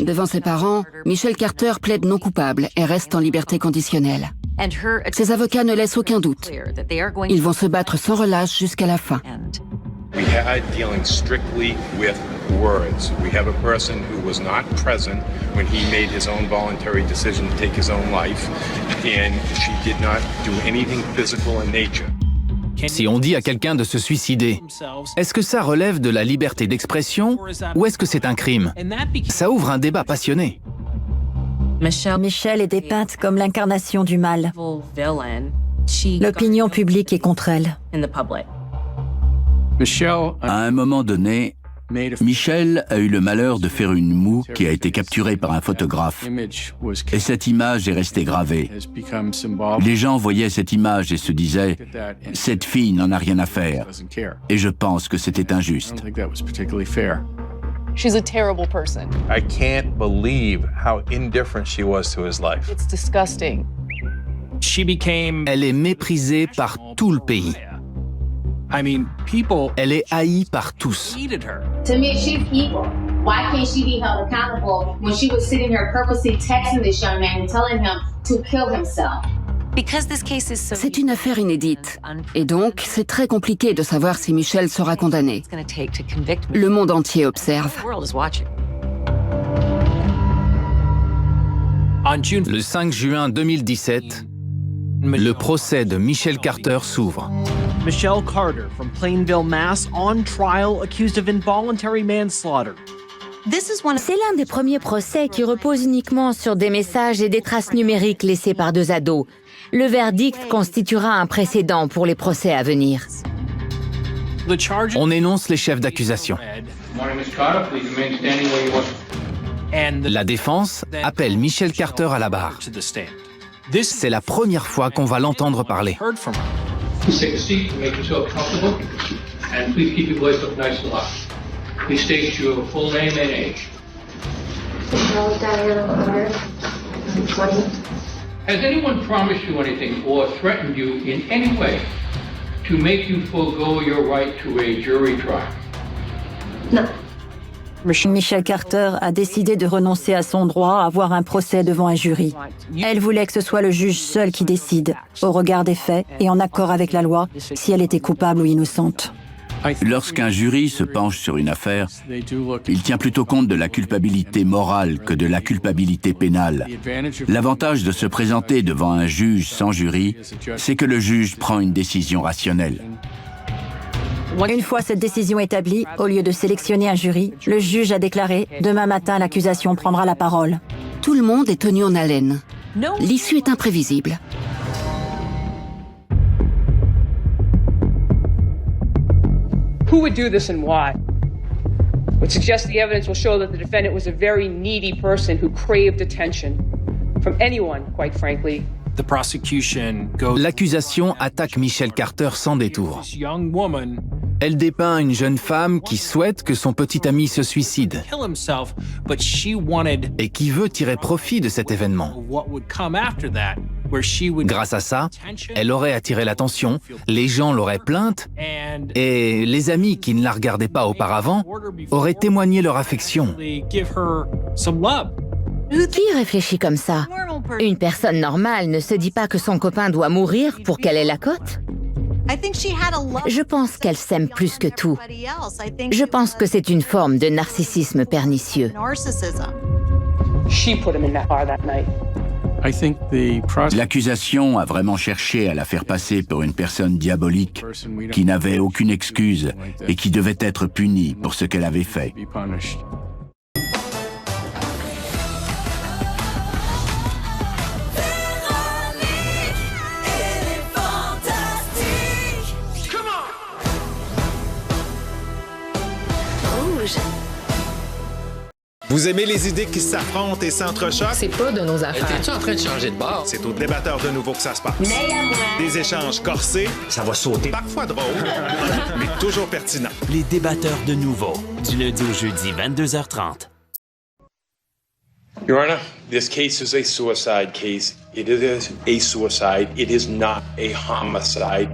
Devant ses parents, Michelle Carter plaide non coupable et reste en liberté conditionnelle. Ses avocats ne laissent aucun doute. Ils vont se battre sans relâche jusqu'à la fin. We had dealing strictly with words. We have a person who was not present when he made his own voluntary decision to take his own life, and she did not do anything physical in nature. Si on dit à quelqu'un de se suicider, est-ce que ça relève de la liberté d'expression ou est-ce que c'est un crime? Ça ouvre un débat passionné. Michelle est dépeinte comme l'incarnation du mal. L'opinion publique est contre elle. À un moment donné, Michelle a eu le malheur de faire une moue qui a été capturée par un photographe. Et cette image est restée gravée. Les gens voyaient cette image et se disaient « Cette fille n'en a rien à faire ». Et je pense que c'était injuste. She's a terrible person. I can't believe how indifferent she was to his life. It's disgusting. Elle est méprisée par tout le pays. Elle est haïe par tous. To me, she's evil. Why can't she be held accountable when she was sitting here purposely texting this young man and telling him to kill himself? C'est une affaire inédite. Et donc, c'est très compliqué de savoir si Michelle sera condamnée. Le monde entier observe. Le 5 juin 2017, le procès de Michelle Carter s'ouvre. Michelle Carter from Plainville, Mass, on trial accused of involuntary manslaughter. C'est l'un des premiers procès qui repose uniquement sur des messages et des traces numériques laissées par deux ados. Le verdict constituera un précédent pour les procès à venir. On énonce les chefs d'accusation. La défense appelle Michelle Carter à la barre. C'est la première fois qu'on va l'entendre parler. Please take a seat and make yourself comfortable. And please keep your voice up nice and loud. Please state your full name and age. Has anyone promised you anything or threatened you in any way to make you forego your right to a jury trial? No. Michelle Carter a décidé de renoncer à son droit à avoir un procès devant un jury. Elle voulait que ce soit le juge seul qui décide, au regard des faits et en accord avec la loi, si elle était coupable ou innocente. Lorsqu'un jury se penche sur une affaire, il tient plutôt compte de la culpabilité morale que de la culpabilité pénale. L'avantage de se présenter devant un juge sans jury, c'est que le juge prend une décision rationnelle. Une fois cette décision établie, au lieu de sélectionner un jury, le juge a déclaré « Demain matin, l'accusation prendra la parole ». Tout le monde est tenu en haleine. L'issue est imprévisible. Who would do this and why? Would suggest the evidence will show that the defendant was a very needy person who craved attention from anyone, quite frankly. L'accusation attaque Michelle Carter sans détour. Elle dépeint une jeune femme qui souhaite que son petit ami se suicide et qui veut tirer profit de cet événement. Grâce à ça, elle aurait attiré l'attention, les gens l'auraient plainte et les amis qui ne la regardaient pas auparavant auraient témoigné leur affection. Qui réfléchit comme ça? Une personne normale ne se dit pas que son copain doit mourir pour qu'elle ait la cote? Je pense qu'elle s'aime plus que tout. Je pense que c'est une forme de narcissisme pernicieux. L'accusation a vraiment cherché à la faire passer pour une personne diabolique qui n'avait aucune excuse et qui devait être punie pour ce qu'elle avait fait. Vous aimez les idées qui s'affrontent et s'entrechoquent? C'est pas de nos affaires. T'es-tu en train de changer de bord? C'est aux débatteurs de nouveau que ça se passe. Des échanges corsés. Ça va sauter. Parfois drôles, mais toujours pertinents. Les débatteurs de nouveau, du lundi au jeudi, 22h30. Your Honor, this case is a suicide case. It is a suicide. It is not a homicide.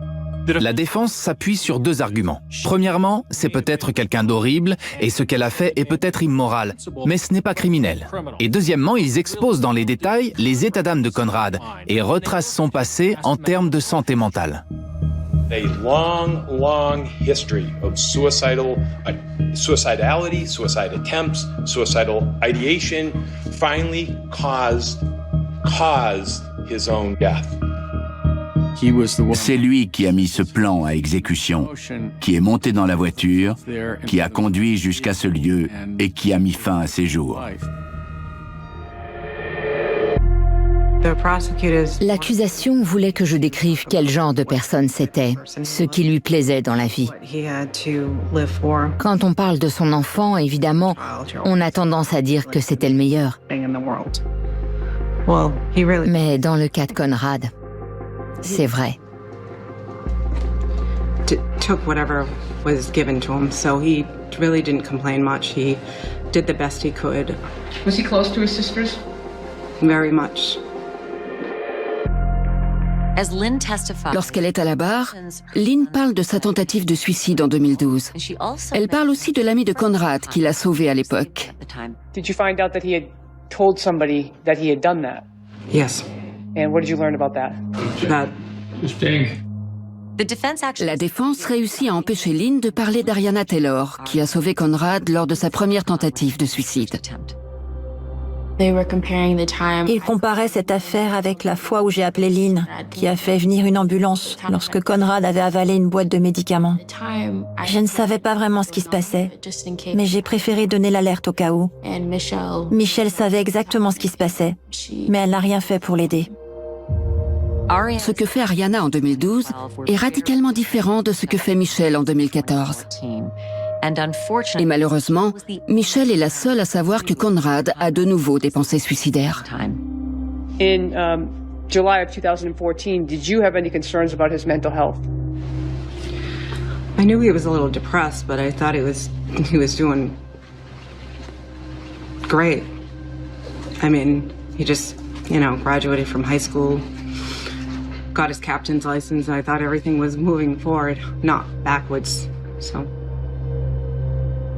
La défense s'appuie sur deux arguments. Premièrement, c'est peut-être quelqu'un d'horrible et ce qu'elle a fait est peut-être immoral, mais ce n'est pas criminel. Et deuxièmement, ils exposent dans les détails les états d'âme de Conrad et retracent son passé en termes de santé mentale. A long history of suicidality, suicide attempts, suicidal ideation finally caused his own death. C'est lui qui a mis ce plan à exécution, qui est monté dans la voiture, qui a conduit jusqu'à ce lieu et qui a mis fin à ses jours. L'accusation voulait que je décrive quel genre de personne c'était, ce qui lui plaisait dans la vie. Quand on parle de son enfant, évidemment, on a tendance à dire que c'était le meilleur. Mais dans le cas de Conrad, c'est vrai. Took whatever was given to him, so he really didn't complain much. He did the best he could. Was he close to his sisters? Very much. Lorsqu'elle est à la barre, Lynn parle de sa tentative de suicide en 2012. Elle parle aussi de l'ami de Conrad qui l'a sauvé à l'époque. Did you find out that he had told somebody that he had done that? Yes. And what did you learn about that? La défense réussit à empêcher Lynn de parler d'Ariana Taylor, qui a sauvé Conrad lors de sa première tentative de suicide. Ils comparaient cette affaire avec la fois où j'ai appelé Lynn, qui a fait venir une ambulance lorsque Conrad avait avalé une boîte de médicaments. Je ne savais pas vraiment ce qui se passait, mais j'ai préféré donner l'alerte au cas où. Michelle savait exactement ce qui se passait, mais elle n'a rien fait pour l'aider. Ce que fait Ariana en 2012 est radicalement différent de ce que fait Michelle en 2014. Et malheureusement, Michelle est la seule à savoir que Conrad a de nouveau des pensées suicidaires. In July of 2014, did you have any concerns about his mental health? I knew he was a little depressed, but I thought he was doing great. I mean, he just, graduated from high school, got his captain's license, and I thought everything was moving forward, not backwards. So.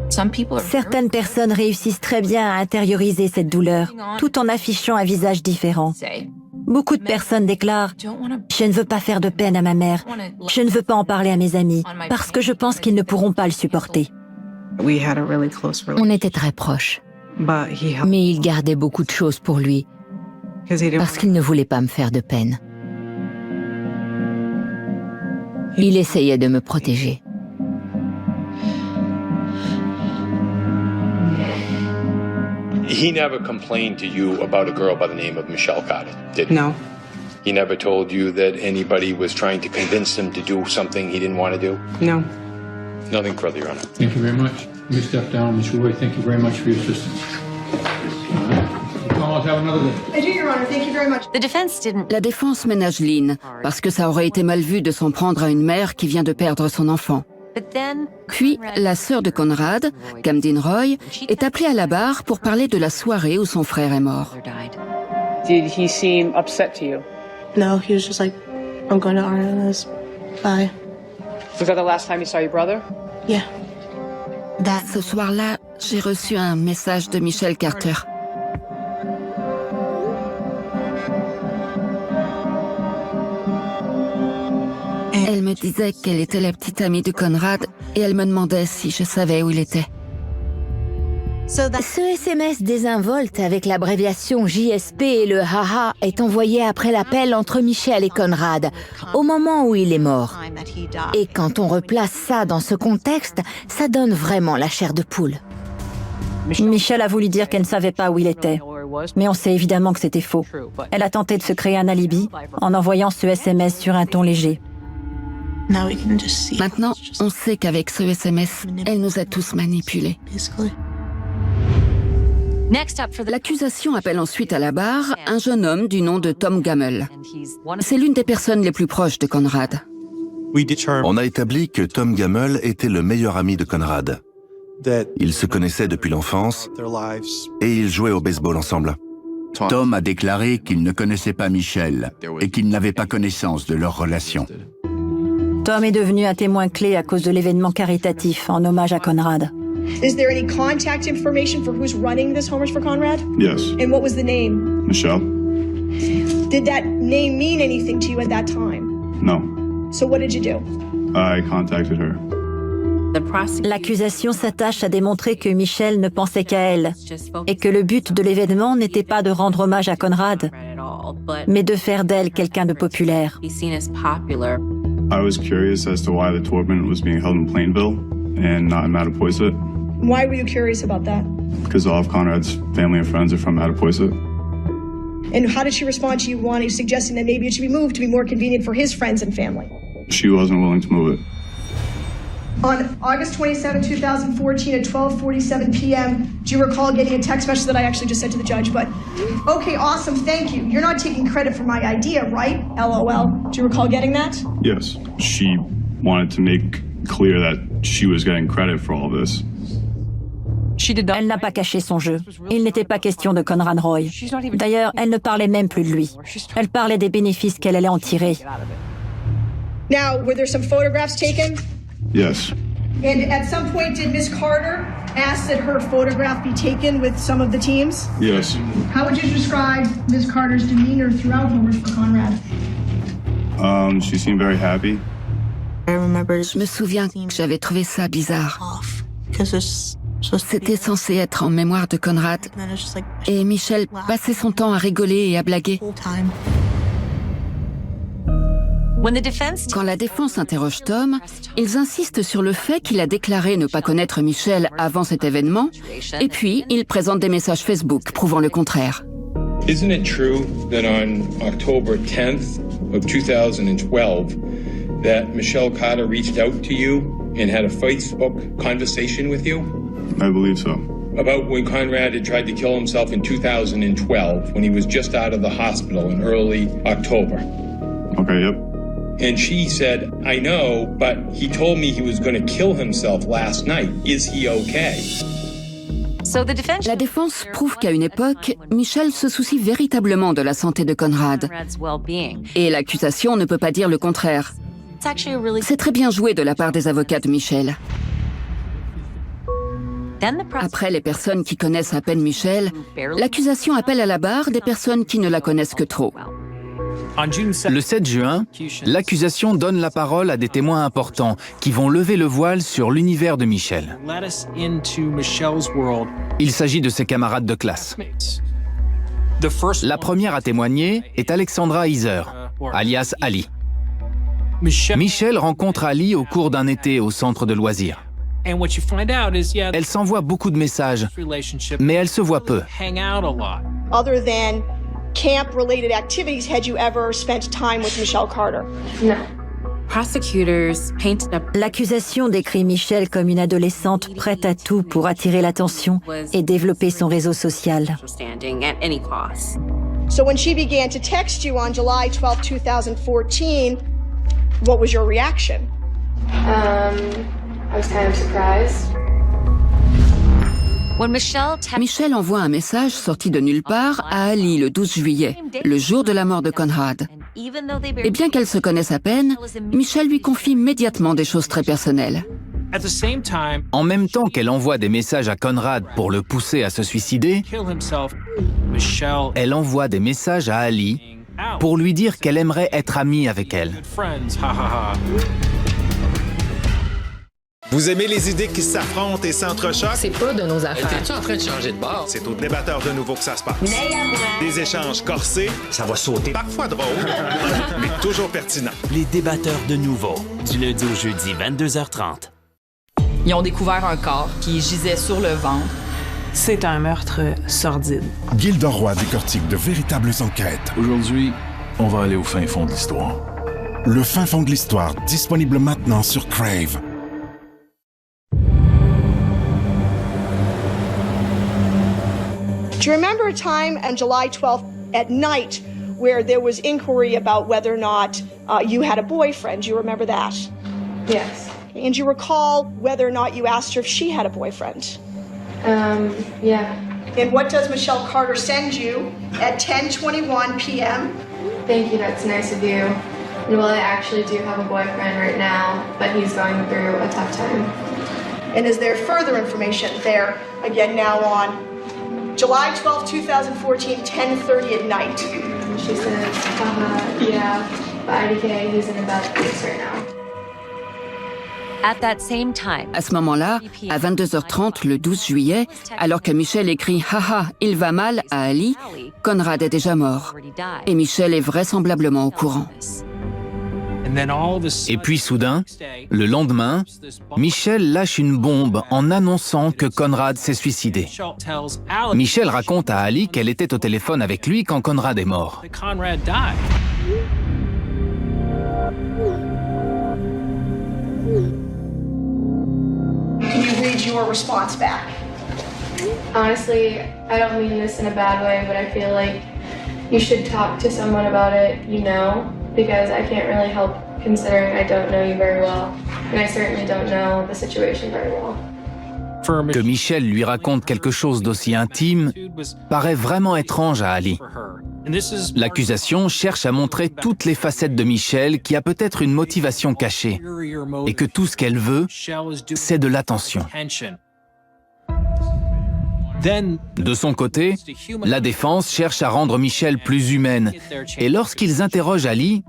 Certaines personnes réussissent très bien à intérioriser cette douleur, tout en affichant un visage différent. Beaucoup de personnes déclarent « Je ne veux pas faire de peine à ma mère, je ne veux pas en parler à mes amis, parce que je pense qu'ils ne pourront pas le supporter. » On était très proches, mais il gardait beaucoup de choses pour lui, parce qu'il ne voulait pas me faire de peine. Il essayait de me protéger. He never complained to you about a girl by the name of Michelle Carter, did he? No. He never told you that anybody was trying to convince him to do something he didn't want to do? No. Nothing further, Your Honor. Thank you very much. You step down, Mr. Roy. Thank you very much for your assistance. Have another day. I do, Your Honor. Thank you very much. La défense ménage Lynn, parce que ça aurait été mal vu de s'en prendre à une mère qui vient de perdre son enfant. Puis, la sœur de Conrad, Camden Roy, est appelée à la barre pour parler de la soirée où son frère est mort. Did he seem upset to you? No, he was just like, I'm going to Ariana's. Bye. Was that the last time you saw your brother? Yeah. Ce soir-là, j'ai reçu un message de Michelle Carter. Elle me disait qu'elle était la petite amie de Conrad et elle me demandait si je savais où il était. Ce SMS désinvolte avec l'abréviation JSP et le haha est envoyé après l'appel entre Michelle et Conrad, au moment où il est mort. Et quand on replace ça dans ce contexte, ça donne vraiment la chair de poule. Michelle a voulu dire qu'elle ne savait pas où il était, mais on sait évidemment que c'était faux. Elle a tenté de se créer un alibi en envoyant ce SMS sur un ton léger. Maintenant, on sait qu'avec ce SMS, elle nous a tous manipulés. L'accusation appelle ensuite à la barre un jeune homme du nom de Tom Gamble. C'est l'une des personnes les plus proches de Conrad. On a établi que Tom Gamble était le meilleur ami de Conrad. Ils se connaissaient depuis l'enfance et ils jouaient au baseball ensemble. Tom a déclaré qu'il ne connaissait pas Michelle et qu'il n'avait pas connaissance de leur relation. Tom est devenu un témoin clé à cause de l'événement caritatif en hommage à Conrad. Is there any contact information for who's running this Homers for Conrad? Yes. And what was the name? Michelle? Did that name mean anything to you at that time? No. So what did you do? I contacted her. L'accusation s'attache à démontrer que Michelle ne pensait qu'à elle et que le but de l'événement n'était pas de rendre hommage à Conrad, mais de faire d'elle quelqu'un de populaire. I was curious as to why the tournament was being held in Plainville and not in Mattapoisett. Why were you curious about that? Because all of Conrad's family and friends are from Mattapoisett. And how did she respond to you wanting, suggesting that maybe it should be moved to be more convenient for his friends and family? She wasn't willing to move it. On August 27, 2014 at 12:47 p.m., do you recall getting a text message that I actually just sent to the judge? But, okay, awesome, thank you. You're not taking credit for my idea, right? LOL. Do you recall getting that? Yes. She wanted to make clear that she was getting credit for all this. Elle n'a pas caché son jeu. Il n'était pas question de Conrad Roy. D'ailleurs, elle ne parlait même plus de lui. Elle parlait des bénéfices qu'elle allait en tirer. Now, were there some photographs taken? Yes. And at some point, did Miss Carter ask that her photograph be taken with some of the teams? Yes. How would you describe Miss Carter's demeanor throughout Homers for Conrad? She seemed very happy. Je me souviens que j'avais trouvé ça bizarre. C'était censé être en mémoire de Conrad. Et Michelle passait son temps à rigoler et à blaguer. Quand la défense interroge Tom, ils insistent sur le fait qu'il a déclaré ne pas connaître Michelle avant cet événement, et puis ils présentent des messages Facebook prouvant le contraire. Isn't it true that on October 10th of 2012 that Michelle Carter reached out to you and had a Facebook conversation with you? I believe so. About when Conrad had tried to kill himself in 2012 when he was just out of the hospital in early October. Okay, yep. And she said, I know, but he told me he was going to kill himself last night. Is he okay? La défense prouve qu'à une époque, Michelle se soucie véritablement de la santé de Conrad. Et l'accusation ne peut pas dire le contraire. C'est très bien joué de la part des avocats de Michelle. Après les personnes qui connaissent à peine Michelle, l'accusation appelle à la barre des personnes qui ne la connaissent que trop. Le 7 juin, l'accusation donne la parole à des témoins importants qui vont lever le voile sur l'univers de Michelle. Il s'agit de ses camarades de classe. La première à témoigner est Alexandra Heiser, alias Ali. Michelle rencontre Ali au cours d'un été au centre de loisirs. Elle s'envoie beaucoup de messages, mais elle se voit peu. Other than camp-related activities, had you ever spent time with Michelle Carter? No. L'accusation décrit Michelle comme une adolescente prête à tout pour attirer l'attention et développer son réseau social. So when she began to text you on July 12, 2014, what was your reaction? I was kind of surprised. Michelle envoie un message sorti de nulle part à Ali le 12 juillet, le jour de la mort de Conrad. Et bien qu'elle se connaisse à peine, Michelle lui confie immédiatement des choses très personnelles. En même temps qu'elle envoie des messages à Conrad pour le pousser à se suicider, elle envoie des messages à Ali pour lui dire qu'elle aimerait être amie avec elle. Vous aimez les idées qui s'affrontent et s'entrechoquent? C'est pas de nos affaires. T'es-tu en train de changer de bord? C'est au débatteur de nouveau que ça se passe. Des échanges corsés. Ça va sauter. Parfois drôles, mais toujours pertinents. Les débatteurs de nouveau, du lundi au jeudi, 22h30. Ils ont découvert un corps qui gisait sur le ventre. C'est un meurtre sordide. Gilda Roy décortique de véritables enquêtes. Aujourd'hui, on va aller au fin fond de l'histoire. Le fin fond de l'histoire, disponible maintenant sur Crave. Do you remember a time on July 12th at night where there was inquiry about whether or not you had a boyfriend? Do you remember that? Yes. And you recall whether or not you asked her if she had a boyfriend? Yeah. And what does Michelle Carter send you at 10:21 p.m.? Thank you, that's nice of you. Well, I actually do have a boyfriend right now, but he's going through a tough time. And is there further information there, again now on July 12, 2014, 10:30 at night? She said, yeah, but IDK, he's in a bad place right now. À ce moment-là, à 22h30 le 12 juillet, alors que Michelle écrit « Haha, il va mal » à Ali, Conrad est déjà mort. Et Michelle est vraisemblablement au courant. Et puis soudain, le lendemain, Michelle lâche une bombe en annonçant que Conrad s'est suicidé. Michelle raconte à Ali qu'elle était au téléphone avec lui quand Conrad est mort. Can you read your response back? Honestly, I don't mean this in a bad way, but I feel like you should talk to someone about it, because I can't really help considering I don't know you very well, and I certainly don't know the situation very well. Que Michelle lui raconte quelque chose d'aussi intime paraît vraiment étrange à Ali. L'accusation cherche à montrer toutes les facettes de Michelle qui a peut-être une motivation cachée et que tout ce qu'elle veut, c'est de l'attention. De son côté, la défense cherche à rendre Michelle plus humaine et lorsqu'ils interrogent Ali,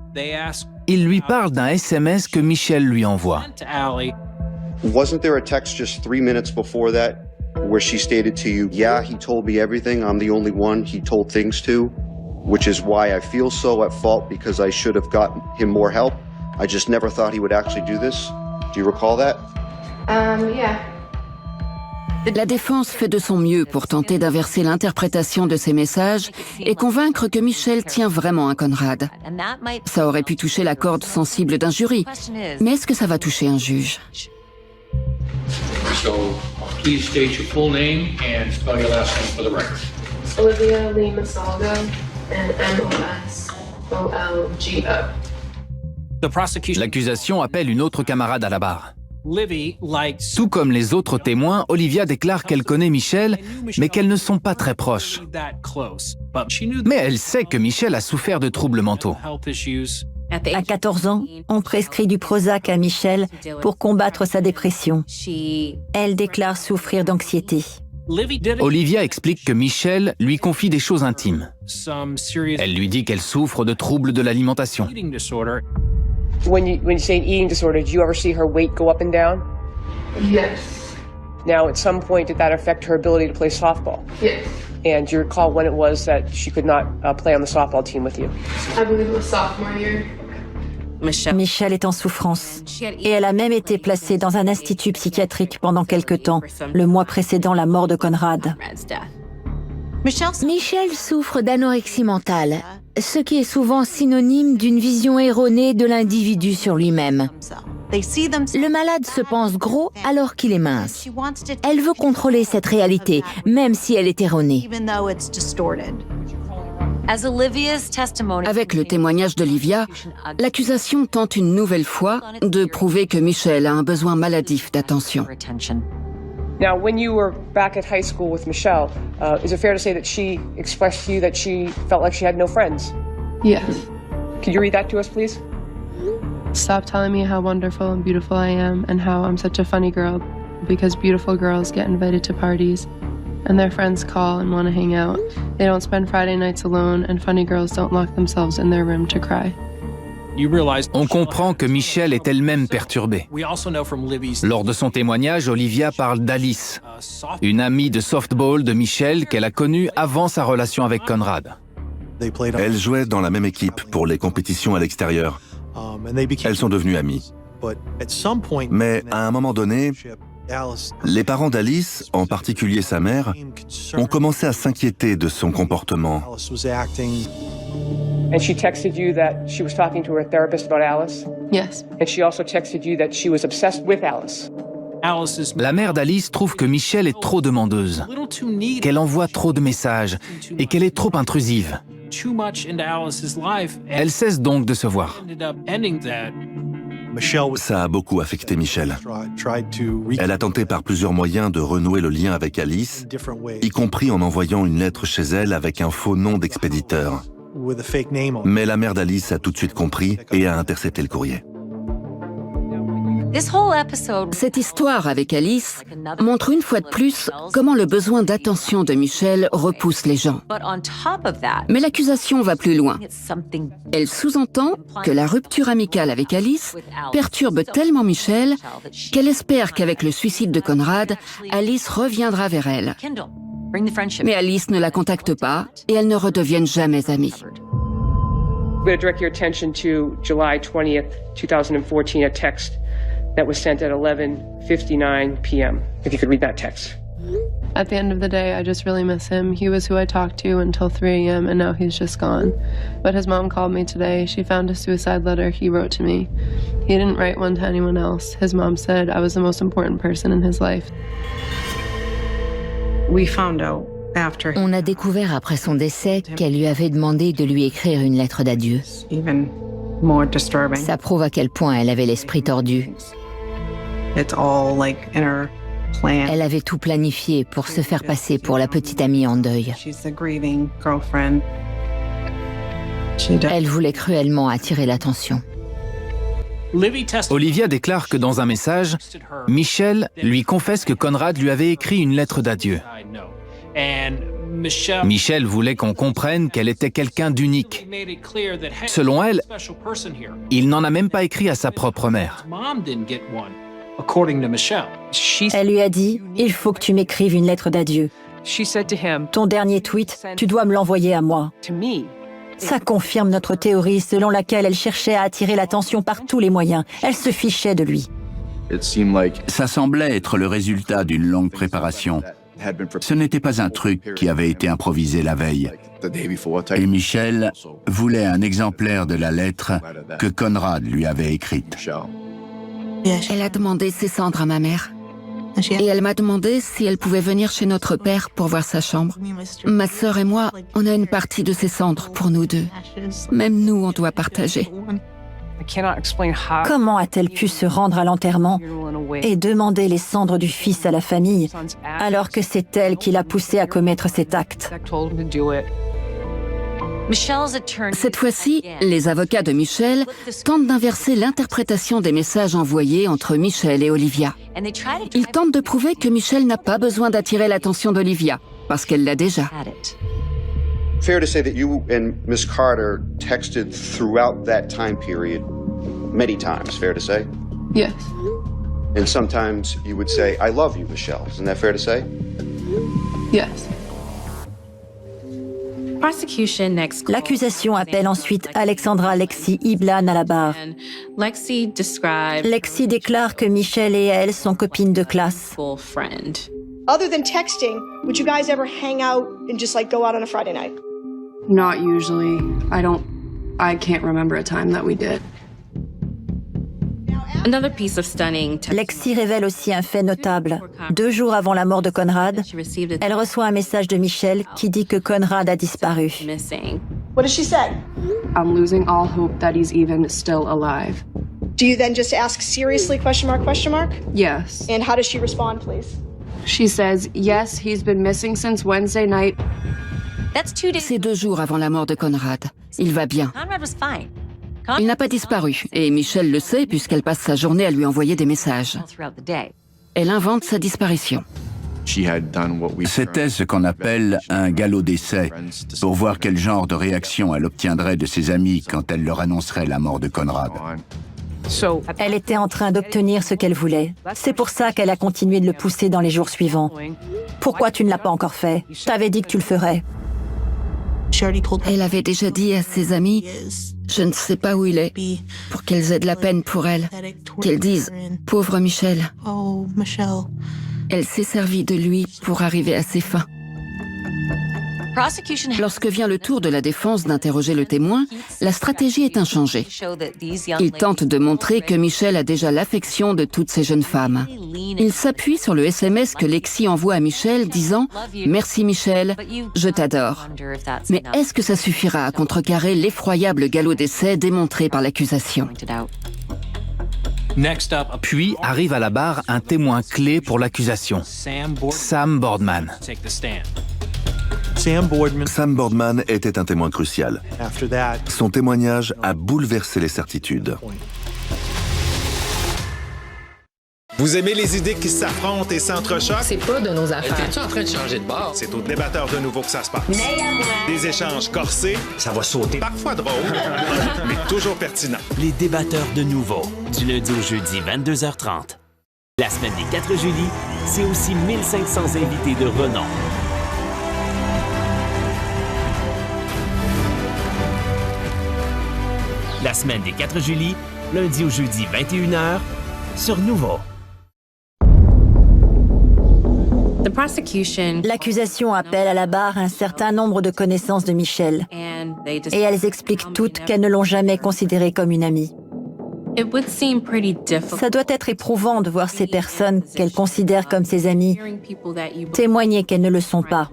ils lui parlent d'un SMS que Michelle lui envoie. Wasn't there a text just 3 minutes before that where she stated to you, yeah, he told me everything, I'm the only one he told things to, which is why I feel so at fault because I should have gotten him more help. I just never thought he would actually do this. Do you recall that? Yeah. La défense fait de son mieux pour tenter d'inverser l'interprétation de ces messages et convaincre que Michelle tient vraiment à Conrad. Ça aurait pu toucher la corde sensible d'un jury, mais est-ce que ça va toucher un juge? So, please state your full name and spell your last name for the record. Olivia Lee Masalgo and M-O-S-O-L-G-O. L'accusation appelle une autre camarade à la barre. Tout comme les autres témoins, Olivia déclare qu'elle connaît Michelle, mais qu'elles ne sont pas très proches. Mais elle sait que Michelle a souffert de troubles mentaux. À 14 ans, on prescrit du Prozac à Michelle pour combattre sa dépression. Elle déclare souffrir d'anxiété. Olivia explique que Michelle lui confie des choses intimes. Elle lui dit qu'elle souffre de troubles de l'alimentation. When you say an eating disorder, do you ever see her weight go up and down? Yes. Now, at some point, did that affect her ability to play softball? Yes. And do you recall when it was that she could not play on the softball team with you? I believe it was sophomore year. Michelle est en souffrance et elle a même été placée dans un institut psychiatrique pendant quelque temps, le mois précédant la mort de Conrad. Michelle souffre d'anorexie mentale, ce qui est souvent synonyme d'une vision erronée de l'individu sur lui-même. Le malade se pense gros alors qu'il est mince. Elle veut contrôler cette réalité, même si elle est erronée. Avec le témoignage d'Olivia, l'accusation tente une nouvelle fois de prouver que Michelle a un besoin maladif d'attention. Now, when you were back at high school with Michelle, is it fair to say that she expressed to you that she felt like she had no friends? Yes. Could you read that to us, please? Stop telling me how wonderful and beautiful I am and how I'm such a funny girl, because beautiful girls get invited to parties and their friends call and want to hang out. They don't spend Friday nights alone, and funny girls don't lock themselves in their room to cry. On comprend que Michelle est elle-même perturbée. Lors de son témoignage, Olivia parle d'Alice, une amie de softball de Michelle qu'elle a connue avant sa relation avec Conrad. Elles jouaient dans la même équipe pour les compétitions à l'extérieur. Elles sont devenues amies. Mais à un moment donné, les parents d'Alice, en particulier sa mère, ont commencé à s'inquiéter de son comportement. And she texted you that she was talking to her therapist about Alice? Yes. And she also texted you that she was obsessed with Alice. La mère d'Alice trouve que Michelle est trop demandeuse, qu'elle envoie trop de messages et qu'elle est trop intrusive. Elle cesse donc de se voir. Ça a beaucoup affecté Michelle. Elle a tenté par plusieurs moyens de renouer le lien avec Alice, y compris en envoyant une lettre chez elle avec un faux nom d'expéditeur. Mais la mère d'Alice a tout de suite compris et a intercepté le courrier. Cette histoire avec Alice montre une fois de plus comment le besoin d'attention de Michelle repousse les gens. Mais l'accusation va plus loin. Elle sous-entend que la rupture amicale avec Alice perturbe tellement Michelle qu'elle espère qu'avec le suicide de Conrad, Alice reviendra vers elle. Mais Alice ne la contacte pas et elles ne redeviennent jamais amies. I'm going to direct your attention to July 20th, 2014, a text that was sent at 11:59 p.m. If you could read that text. At the end of the day, I just really miss him. He was who I talked to until 3 a.m. and now he's just gone. But his mom called me today. She found a suicide letter he wrote to me. He didn't write one to anyone else. His mom said I was the most important person in his life. We found out. On a découvert après son décès qu'elle lui avait demandé de lui écrire une lettre d'adieu. Ça prouve à quel point elle avait l'esprit tordu. Elle avait tout planifié pour se faire passer pour la petite amie en deuil. Elle voulait cruellement attirer l'attention. Olivia déclare que dans un message, Michelle lui confesse que Conrad lui avait écrit une lettre d'adieu. Michelle voulait qu'on comprenne qu'elle était quelqu'un d'unique. Selon elle, il n'en a même pas écrit à sa propre mère. Elle lui a dit « Il faut que tu m'écrives une lettre d'adieu. Ton dernier tweet, tu dois me l'envoyer à moi. » Ça confirme notre théorie selon laquelle elle cherchait à attirer l'attention par tous les moyens. Elle se fichait de lui. Ça semblait être le résultat d'une longue préparation. Ce n'était pas un truc qui avait été improvisé la veille. Et Michelle voulait un exemplaire de la lettre que Conrad lui avait écrite. Elle a demandé ses cendres à ma mère. Et elle m'a demandé si elle pouvait venir chez notre père pour voir sa chambre. Ma sœur et moi, on a une partie de ses cendres pour nous deux. Même nous, on doit partager. Comment a-t-elle pu se rendre à l'enterrement et demander les cendres du fils à la famille, alors que c'est elle qui l'a poussé à commettre cet acte? Cette fois-ci, les avocats de Michelle tentent d'inverser l'interprétation des messages envoyés entre Michelle et Olivia. Ils tentent de prouver que Michelle n'a pas besoin d'attirer l'attention d'Olivia, parce qu'elle l'a déjà. Fair to say that you and Miss Carter texted throughout that time period many times, fair to say? Yes. And sometimes you would say, I love you, Michelle. Isn't that fair to say? Yes. L'accusation appelle ensuite Alexandra Lexi Iblan à la barre. Lexi déclare que Michelle et elle sont copines de classe. Other than texting, would you guys ever hang out and just like go out on a Friday night? Not usually. I can't remember a time that we did. Lexi révèle aussi un fait notable. 2 jours avant la mort de Conrad, elle reçoit un message de Michelle qui dit que Conrad a disparu. What does she say? I'm losing all hope that he's even still alive. Do you then just ask seriously, question mark, question mark? Yes. And how does she respond, please? She says, yes, he's been missing since Wednesday night. C'est 2 jours avant la mort de Conrad. Il va bien. Il n'a pas disparu, et Michelle le sait puisqu'elle passe sa journée à lui envoyer des messages. Elle invente sa disparition. C'était ce qu'on appelle un galop d'essai, pour voir quel genre de réaction elle obtiendrait de ses amis quand elle leur annoncerait la mort de Conrad. Elle était en train d'obtenir ce qu'elle voulait. C'est pour ça qu'elle a continué de le pousser dans les jours suivants. Pourquoi tu ne l'as pas encore fait? T'avais dit que tu le ferais. Elle avait déjà dit à ses amis « Je ne sais pas où il est », pour qu'elles aient de la peine pour elle, qu'elles disent « Pauvre Michel ». Elle s'est servie de lui pour arriver à ses fins. Lorsque vient le tour de la défense d'interroger le témoin, la stratégie est inchangée. Il tente de montrer que Michel a déjà l'affection de toutes ces jeunes femmes. Il s'appuie sur le SMS que Lexi envoie à Michel disant « Merci Michel, je t'adore ». Mais est-ce que ça suffira à contrecarrer l'effroyable galop d'essai démontré par l'accusation ? Puis arrive à la barre un témoin clé pour l'accusation, Sam Boardman. Sam Boardman était un témoin crucial. Son témoignage a bouleversé les certitudes. Vous aimez les idées qui s'affrontent et s'entrechoquent? C'est pas de nos affaires. T'es-tu en train de changer de bord? C'est au débatteur de nouveau que ça se passe. Des échanges corsés. Ça va sauter. Parfois drôles, mais toujours pertinents. Les débatteurs de nouveau, du lundi au jeudi 22h30. La semaine des 4 juillet, c'est aussi 1500 invités de renom. La semaine des 4 juillet, lundi au jeudi 21h, sur Nouveau. L'accusation appelle à la barre un certain nombre de connaissances de Michelle. Et elles expliquent toutes qu'elles ne l'ont jamais considérée comme une amie. Ça doit être éprouvant de voir ces personnes qu'elles considèrent comme ses amies témoigner qu'elles ne le sont pas.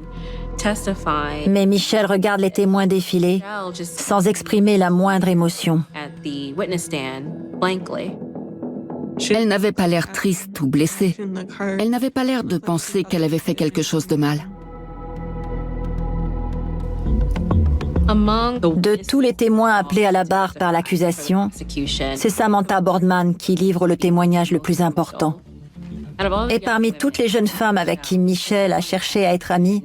Mais Michelle regarde les témoins défiler sans exprimer la moindre émotion. Elle n'avait pas l'air triste ou blessée. Elle n'avait pas l'air de penser qu'elle avait fait quelque chose de mal. De tous les témoins appelés à la barre par l'accusation, c'est Samantha Boardman qui livre le témoignage le plus important. Et parmi toutes les jeunes femmes avec qui Michelle a cherché à être amie,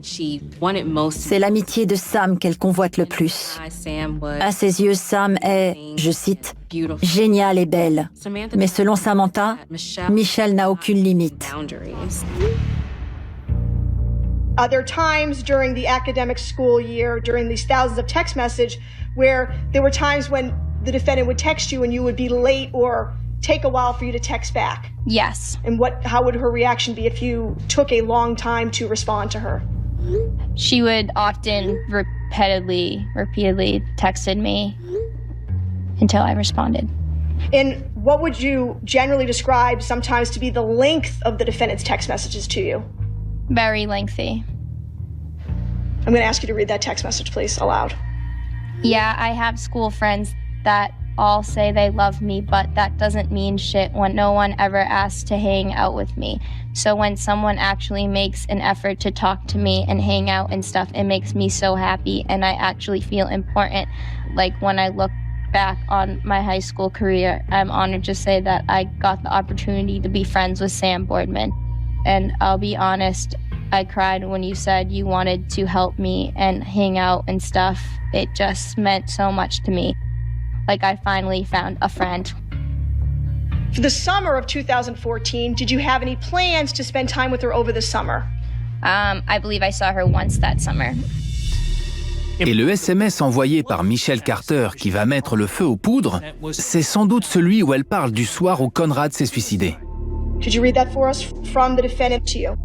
c'est l'amitié de Sam qu'elle convoite le plus. À ses yeux, Sam est, je cite, « géniale et belle ». Mais selon Samantha, Michelle n'a aucune limite. There are times during the academic school year, during these thousands of text messages, where there were times when the defendant would text you and you would be late or take a while for you to text back. Yes. And how would her reaction be if you took a long time to respond to her? She would often repeatedly texted me until I responded. And what would you generally describe sometimes to be the length of the defendant's text messages to you? Very lengthy. I'm going to ask you to read that text message, please, aloud. Yeah, I have school friends that all say they love me, but that doesn't mean shit when no one ever asks to hang out with me. So when someone actually makes an effort to talk to me and hang out and stuff, it makes me so happy and I actually feel important. Like when I look back on my high school career, I'm honored to say that I got the opportunity to be friends with Sam Boardman. And I'll be honest, I cried when you said you wanted to help me and hang out and stuff. It just meant so much to me. Like I finally found a friend. For the summer of 2014, did you have any plans to spend time with her over the summer? I believe I saw her once that summer. Et le SMS envoyé par Michelle Carter qui va mettre le feu aux poudres, c'est sans doute celui où elle parle du soir où Conrad s'est suicidé. Could you read that for us from the defendant to you?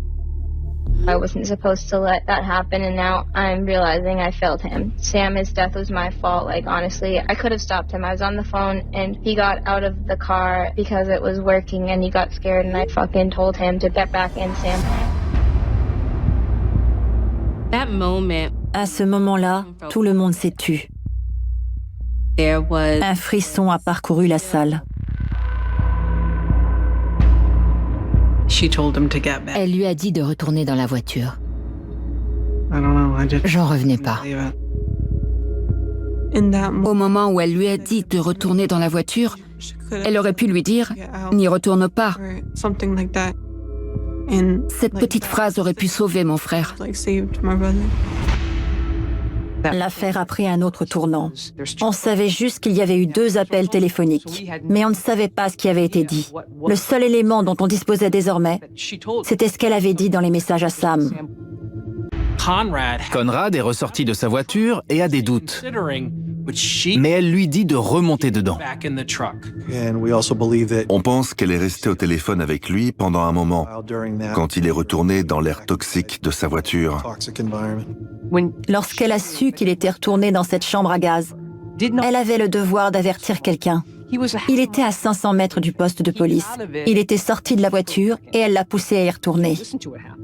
I wasn't supposed to let that happen, and now I'm realizing I failed him. Sam, his death was my fault. Like, honestly, I could have stopped him. I was on the phone, and he got out of the car because it was working, and he got scared, and I fucking told him to get back in, Sam. That moment. À ce moment-là, tout le monde s'est tu. Un frisson a parcouru la salle. Elle lui a dit de retourner dans la voiture. J'en revenais pas. Au moment où elle lui a dit de retourner dans la voiture, elle aurait pu lui dire « N'y retourne pas ». Cette petite phrase aurait pu sauver mon frère. L'affaire a pris un autre tournant. On savait juste qu'il y avait eu 2 appels téléphoniques, mais on ne savait pas ce qui avait été dit. Le seul élément dont on disposait désormais, c'était ce qu'elle avait dit dans les messages à Sam. Conrad est ressorti de sa voiture et a des doutes. Mais elle lui dit de remonter dedans. On pense qu'elle est restée au téléphone avec lui pendant un moment, quand il est retourné dans l'air toxique de sa voiture. Lorsqu'elle a su qu'il était retourné dans cette chambre à gaz, elle avait le devoir d'avertir quelqu'un. Il était à 500 mètres du poste de police. Il était sorti de la voiture et elle l'a poussé à y retourner.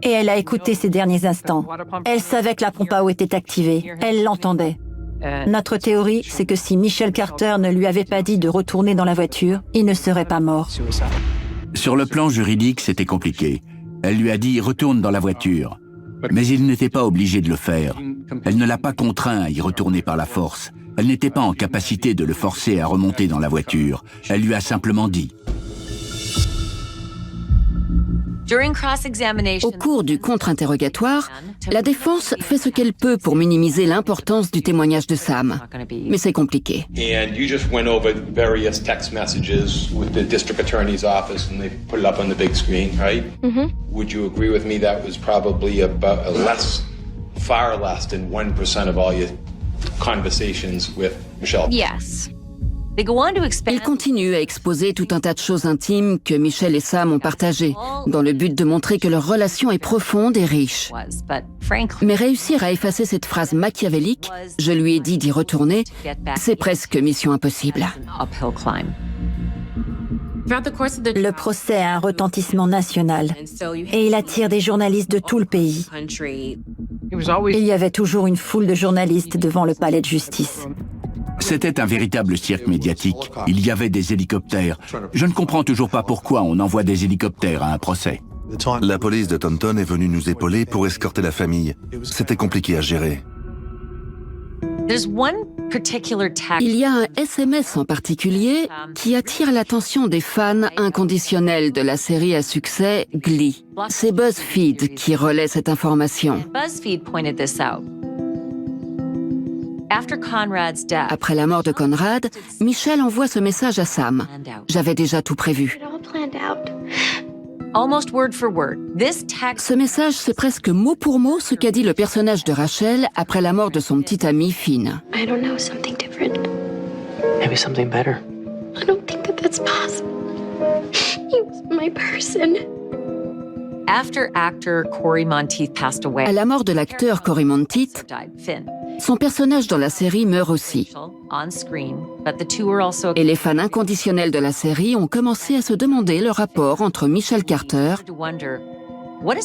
Et elle a écouté ces derniers instants. Elle savait que la pompe à eau était activée. Elle l'entendait. Notre théorie, c'est que si Michelle Carter ne lui avait pas dit de retourner dans la voiture, il ne serait pas mort. Sur le plan juridique, c'était compliqué. Elle lui a dit « retourne dans la voiture ». Mais il n'était pas obligé de le faire. Elle ne l'a pas contraint à y retourner par la force. Elle n'était pas en capacité de le forcer à remonter dans la voiture. Elle lui a simplement dit. Au cours du contre-interrogatoire, la défense fait ce qu'elle peut pour minimiser l'importance du témoignage de Sam. Mais c'est compliqué. And you just went over various text messages with the district attorney's office and they put it up on the big screen, right? Would you agree with me that was probably about far less than 1% of all your conversations with Michelle? Yes. Il continue à exposer tout un tas de choses intimes que Michelle et Sam ont partagées, dans le but de montrer que leur relation est profonde et riche. Mais réussir à effacer cette phrase machiavélique, « Je lui ai dit d'y retourner », c'est presque mission impossible. Le procès a un retentissement national et il attire des journalistes de tout le pays. Il y avait toujours une foule de journalistes devant le palais de justice. C'était un véritable cirque médiatique. Il y avait des hélicoptères. Je ne comprends toujours pas pourquoi on envoie des hélicoptères à un procès. La police de Taunton est venue nous épauler pour escorter la famille. C'était compliqué à gérer. Il y a un SMS en particulier qui attire l'attention des fans inconditionnels de la série à succès Glee. C'est BuzzFeed qui relaie cette information. Après la mot de Conrad, Michelle envoie ce message à Sam. J'avais déjà tout prévu. Ce message, c'est presque mot pour mot ce qu'a dit le personnage de Rachel après la mort de son petit ami Finn. I don't know, something different. Maybe something better. I don't think that that's possible. He was my person. À la mort de l'acteur Cory Monteith, son personnage dans la série meurt aussi. Et les fans inconditionnels de la série ont commencé à se demander le rapport entre Michelle Carter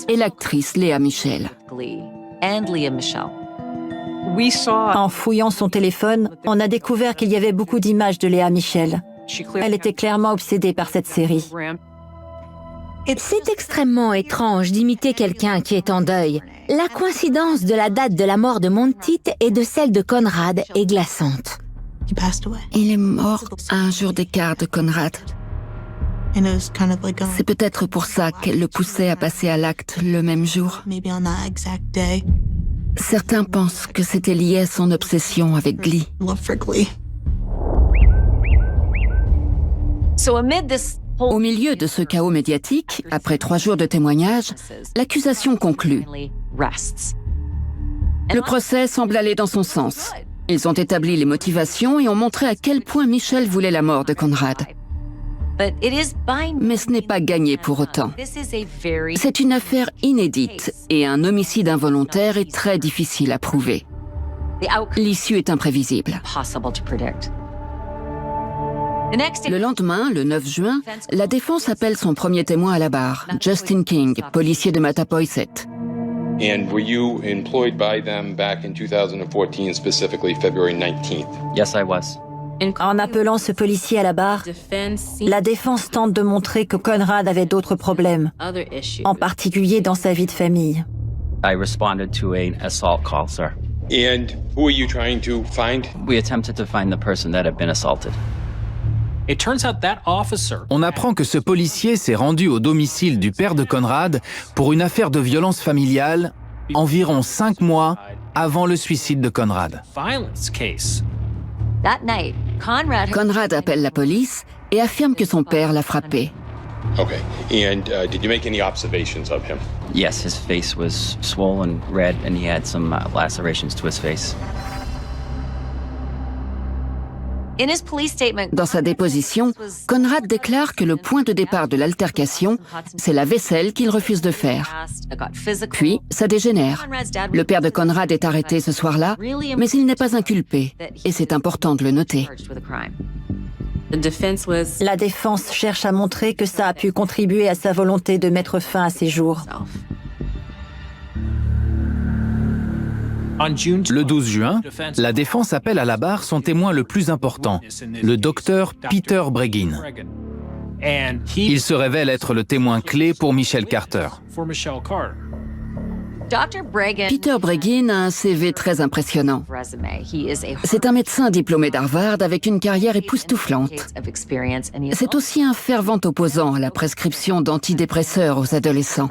et l'actrice Léa Michel. En fouillant son téléphone, on a découvert qu'il y avait beaucoup d'images de Léa Michel. Elle était clairement obsédée par cette série. C'est extrêmement étrange d'imiter quelqu'un qui est en deuil. La coïncidence de la date de la mort de Monteith et de celle de Conrad est glaçante. Il est mort à un jour d'écart de Conrad. C'est peut-être pour ça qu'elle le poussait à passer à l'acte le même jour. Certains pensent que c'était lié à son obsession avec Glee. Au milieu de ce chaos médiatique, après 3 jours de témoignages, l'accusation conclut. Le procès semble aller dans son sens. Ils ont établi les motivations et ont montré à quel point Michelle voulait la mort de Conrad. Mais ce n'est pas gagné pour autant. C'est une affaire inédite et un homicide involontaire est très difficile à prouver. L'issue est imprévisible. Le lendemain, le 9 juin, la défense appelle son premier témoin à la barre, Justin King, policier de Mattapoisett. And were you employed by them back in 2014, specifically February 19th? Yes, I was. En appelant ce policier à la barre, la défense tente de montrer que Conrad avait d'autres problèmes, en particulier dans sa vie de famille. I responded to an assault call, sir. And who are you trying to find? We attempted to find the person that had been assaulted. On apprend que ce policier s'est rendu au domicile du père de Conrad pour une affaire de violence familiale environ 5 mois avant le suicide de Conrad. Conrad appelle la police et affirme que son père l'a frappé. Okay. And did you make any observations of him? Yes, his face was swollen, red, and he had some lacerations to his face. Dans sa déposition, Conrad déclare que le point de départ de l'altercation, c'est la vaisselle qu'il refuse de faire. Puis, ça dégénère. Le père de Conrad est arrêté ce soir-là, mais il n'est pas inculpé, et c'est important de le noter. La défense cherche à montrer que ça a pu contribuer à sa volonté de mettre fin à ses jours. Le 12 juin, la défense appelle à la barre son témoin le plus important, le docteur Peter Breggin. Il se révèle être le témoin clé pour Michelle Carter. Peter Breggin a un CV très impressionnant. C'est un médecin diplômé d'Harvard avec une carrière époustouflante. C'est aussi un fervent opposant à la prescription d'antidépresseurs aux adolescents.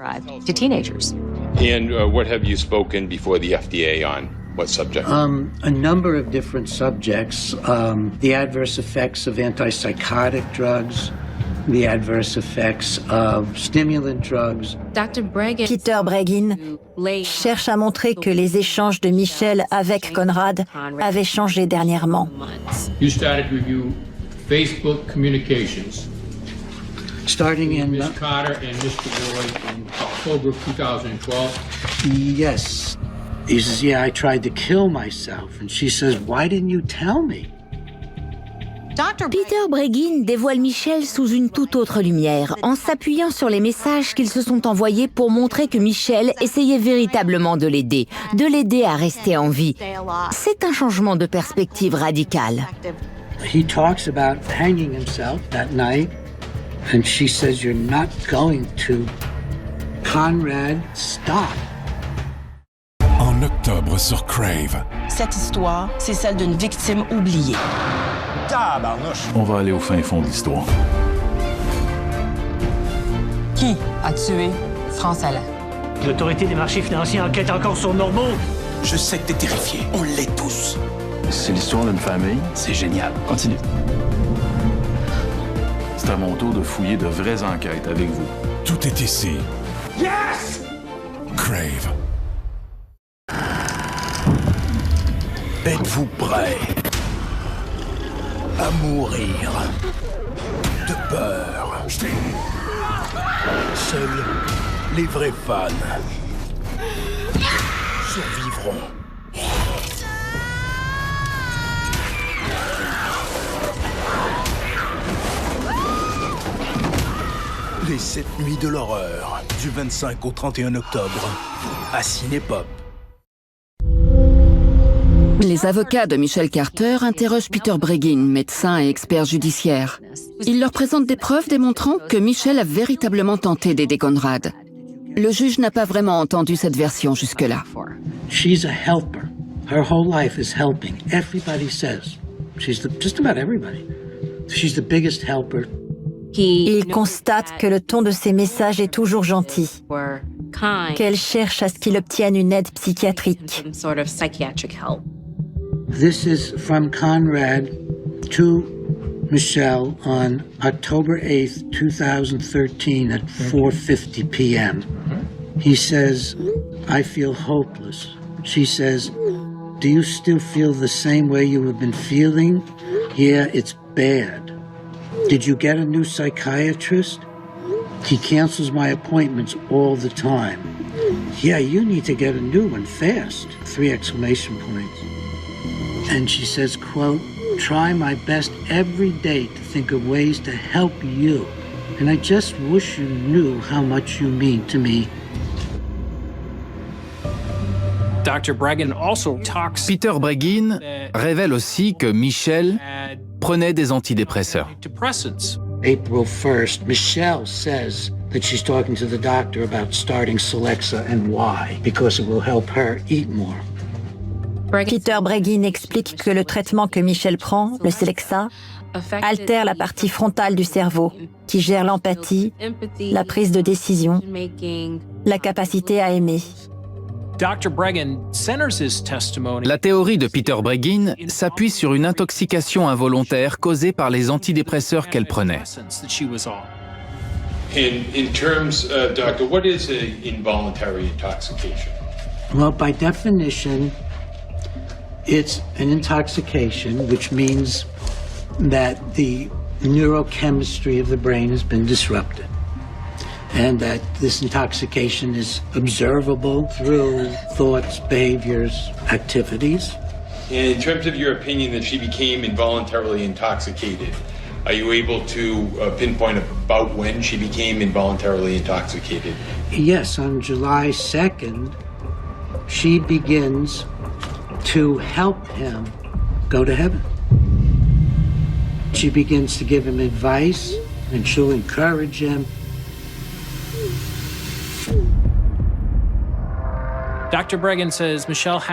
And what have you spoken before the FDA on? What subject? A number of different subjects. The adverse effects of antipsychotic drugs, the adverse effects of stimulant drugs. Peter Breggin cherche à montrer que les échanges de Michel avec Conrad avaient changé dernièrement. You started to review Facebook communications. Starting in Ms. Carter and Mr. Boyd in October of 2012. Yes. He says, yeah, I tried to kill myself. And she says, why didn't you tell me? Peter Breggin dévoile Michel sous une toute autre lumière, en s'appuyant sur les messages qu'ils se sont envoyés pour montrer que Michel essayait véritablement de l'aider à rester en vie. C'est un changement de perspective radical. He talks about hanging himself that night, and she says, you're not going to. Conrad, stop. En octobre sur Crave. Cette histoire, c'est celle d'une victime oubliée. On va aller au fin fond de l'histoire. Qui a tué France Allain? L'autorité des marchés financiers enquête encore sur Normaux. Je sais que t'es terrifié. On l'est tous. C'est l'histoire d'une famille. C'est génial. Continue. C'est à mon tour de fouiller de vraies enquêtes avec vous. Tout est ici. Yes! Crave. Êtes-vous prêts à mourir de peur? Seuls les vrais fans survivront. Les 7 nuits de l'horreur, du 25 au 31 octobre, à Cinépop. Les avocats de Michel Carter interrogent Peter Breggin, médecin et expert judiciaire. Il leur présente des preuves démontrant que Michel a véritablement tenté d'aider Conrad. Le juge n'a pas vraiment entendu cette version jusque-là. She's a helper. Her whole life is helping. Everybody says. Just about everybody. She's the biggest helper. Il constate que le ton de ses messages est toujours gentil, qu'elle cherche à ce qu'il obtienne une aide psychiatrique. This is from Conrad to Michelle on October 8th, 2013 at 4:50 p.m. He says, I feel hopeless. She says, do you still feel the same way you have been feeling? Yeah, it's bad. Did you get a new psychiatrist? He cancels my appointments all the time. Yeah, you need to get a new one fast. 3 exclamation points. And she says, quote, try my best every day to think of ways to help you. And I just wish you knew how much you mean to me. Peter Breggin révèle aussi que Michel prenait des antidépresseurs. April 1st, Michelle says that she's talking to the doctor about starting Celexa and why, because it will help her eat more. Peter Breggin explique que le traitement que Michel prend, le Celexa, altère la partie frontale du cerveau, qui gère l'empathie, la prise de décision, la capacité à aimer. La théorie de Peter Breggin s'appuie sur une intoxication involontaire causée par les antidépresseurs qu'elle prenait. In terms, doctor, what is an involuntary intoxication? Well, by definition, it's an intoxication, which means that the neurochemistry of the brain has been disrupted. And that this intoxication is observable through thoughts, behaviors, activities. In terms of your opinion that she became involuntarily intoxicated, are you able to pinpoint about when she became involuntarily intoxicated? Yes, on July 2nd, she begins to help him go to heaven. She begins to give him advice, and she'll encourage him.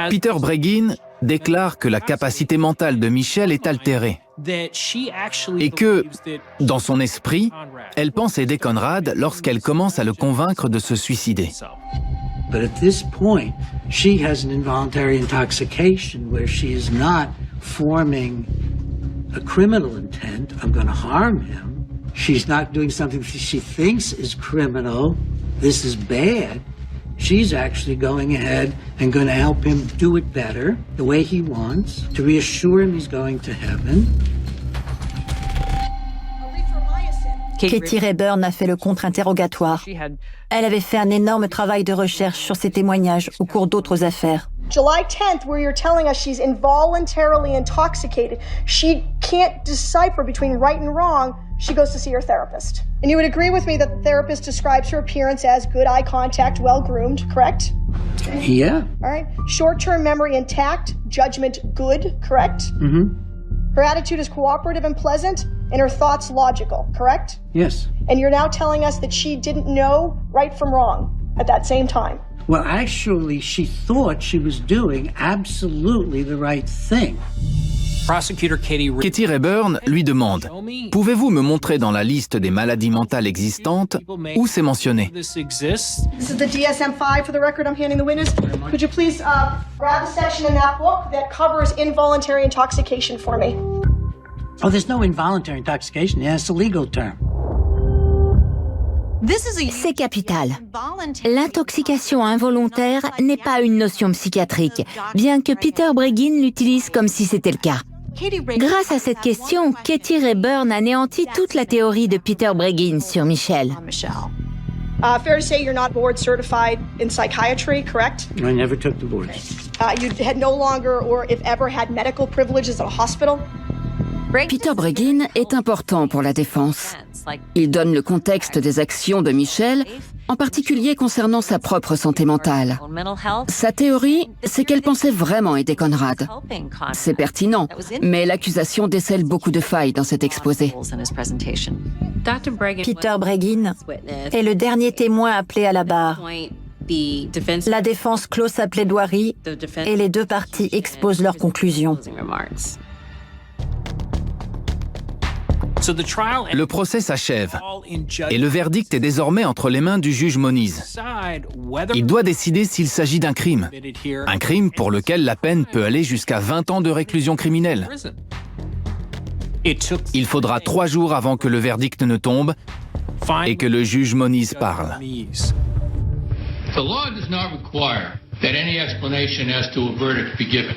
Peter Breggin déclare que la capacité mentale de Michelle est altérée et que, dans son esprit, elle pense aider Conrad lorsqu'elle commence à le convaincre de se suicider. But at this point, she has an involuntary intoxication where she is not forming a criminal intent, I'm going to harm him. She's not doing something she thinks is criminal, this is bad. She's actually going ahead and going to help him do it better, the way he wants, to reassure him he's going to heaven. Katie Rayburn a fait le contre-interrogatoire. Elle avait fait un énorme travail de recherche sur ses témoignages au cours d'autres affaires. July 10th, where you're telling us she's involuntarily intoxicated, she can't decipher between right and wrong, she goes to see her therapist. And you would agree with me that the therapist describes her appearance as good eye contact, well-groomed, correct? Yeah. All right. Short-term memory intact, judgment good, correct? Mm-hmm. Her attitude is cooperative and pleasant, and her thoughts logical, correct? Yes. And you're now telling us that she didn't know right from wrong at that same time. Well, actually, she thought she was doing absolutely the right thing. Katie Rayburn lui demande « Pouvez-vous me montrer dans la liste des maladies mentales existantes où c'est mentionné ?» This is the DSM-5 for the record I'm handing the witness. Could you please grab the section in that book that covers involuntary intoxication for me? Oh, there's no involuntary intoxication. Yeah, it's a legal term. C'est capital. L'intoxication involontaire n'est pas une notion psychiatrique, bien que Peter Breggin l'utilise comme si c'était le cas. Grâce à cette question, Katie Rayburn anéantit toute la théorie de Peter Breggin sur Michelle. Fair to say you're not board certified in psychiatry, correct? I never took the board. You had no longer or if ever had medical privileges at a hospital? Peter Breggin est important pour la défense. Il donne le contexte des actions de Michelle, en particulier concernant sa propre santé mentale. Sa théorie, c'est qu'elle pensait vraiment aider Conrad. C'est pertinent, mais l'accusation décèle beaucoup de failles dans cet exposé. Peter Breggin est le dernier témoin appelé à la barre. La défense clôt sa plaidoirie et les deux parties exposent leurs conclusions. Le procès s'achève et le verdict est désormais entre les mains du juge Moniz. Il doit décider s'il s'agit d'un crime pour lequel la peine peut aller jusqu'à 20 ans de réclusion criminelle. Il faudra 3 jours avant que le verdict ne tombe et que le juge Moniz parle. The law does not require that any explanation as to a verdict be given.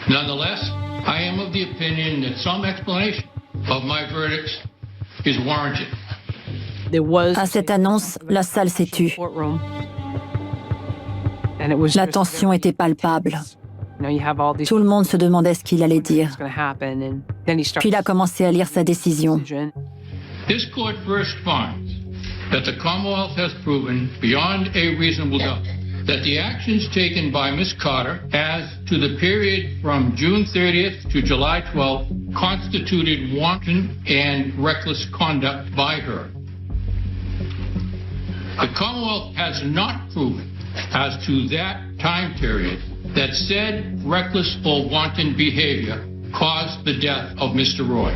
Nonetheless, I am of the opinion that some explanation of my verdicts is warranted. À cette annonce, la salle s'est tue. La tension était palpable. Tout le monde se demandait ce qu'il allait dire. Puis il a commencé à lire sa décision. This court first finds that the Commonwealth has proven beyond a reasonable doubt that the actions taken by Ms. Carter as to the period from June 30th to July 12th constituted wanton and reckless conduct by her. The Commonwealth has not proven as to that time period that said reckless or wanton behavior caused the death of Mr. Roy.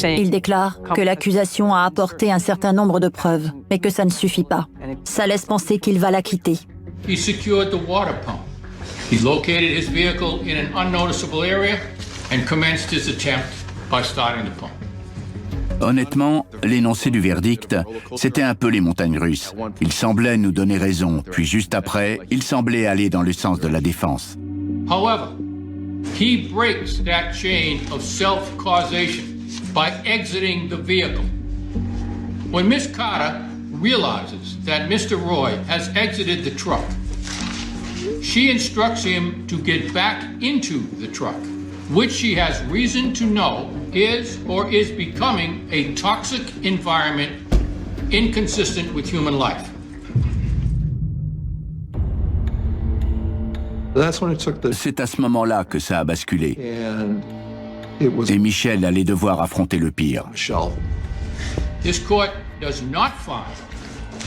Il déclare que l'accusation a apporté un certain nombre de preuves, mais que ça ne suffit pas. Ça laisse penser qu'il va la quitter. He secured the water pump. He located his vehicle in an unnoticeable area and commenced his attempt by starting the pump. Honnêtement, l'énoncé du verdict, c'était un peu les montagnes russes. Il semblait nous donner raison, puis juste après, il semblait aller dans le sens de la défense. However, he breaks that chain of self-causation by exiting the vehicle. When Ms. Carter realizes that Mr. Roy has exited the truck, she instructs him to get back into the truck, which she has reason to know is or is becoming a toxic environment inconsistent with human life. C'est à ce moment-là que ça a basculé. Et Michelle allait devoir affronter le pire. This court does not find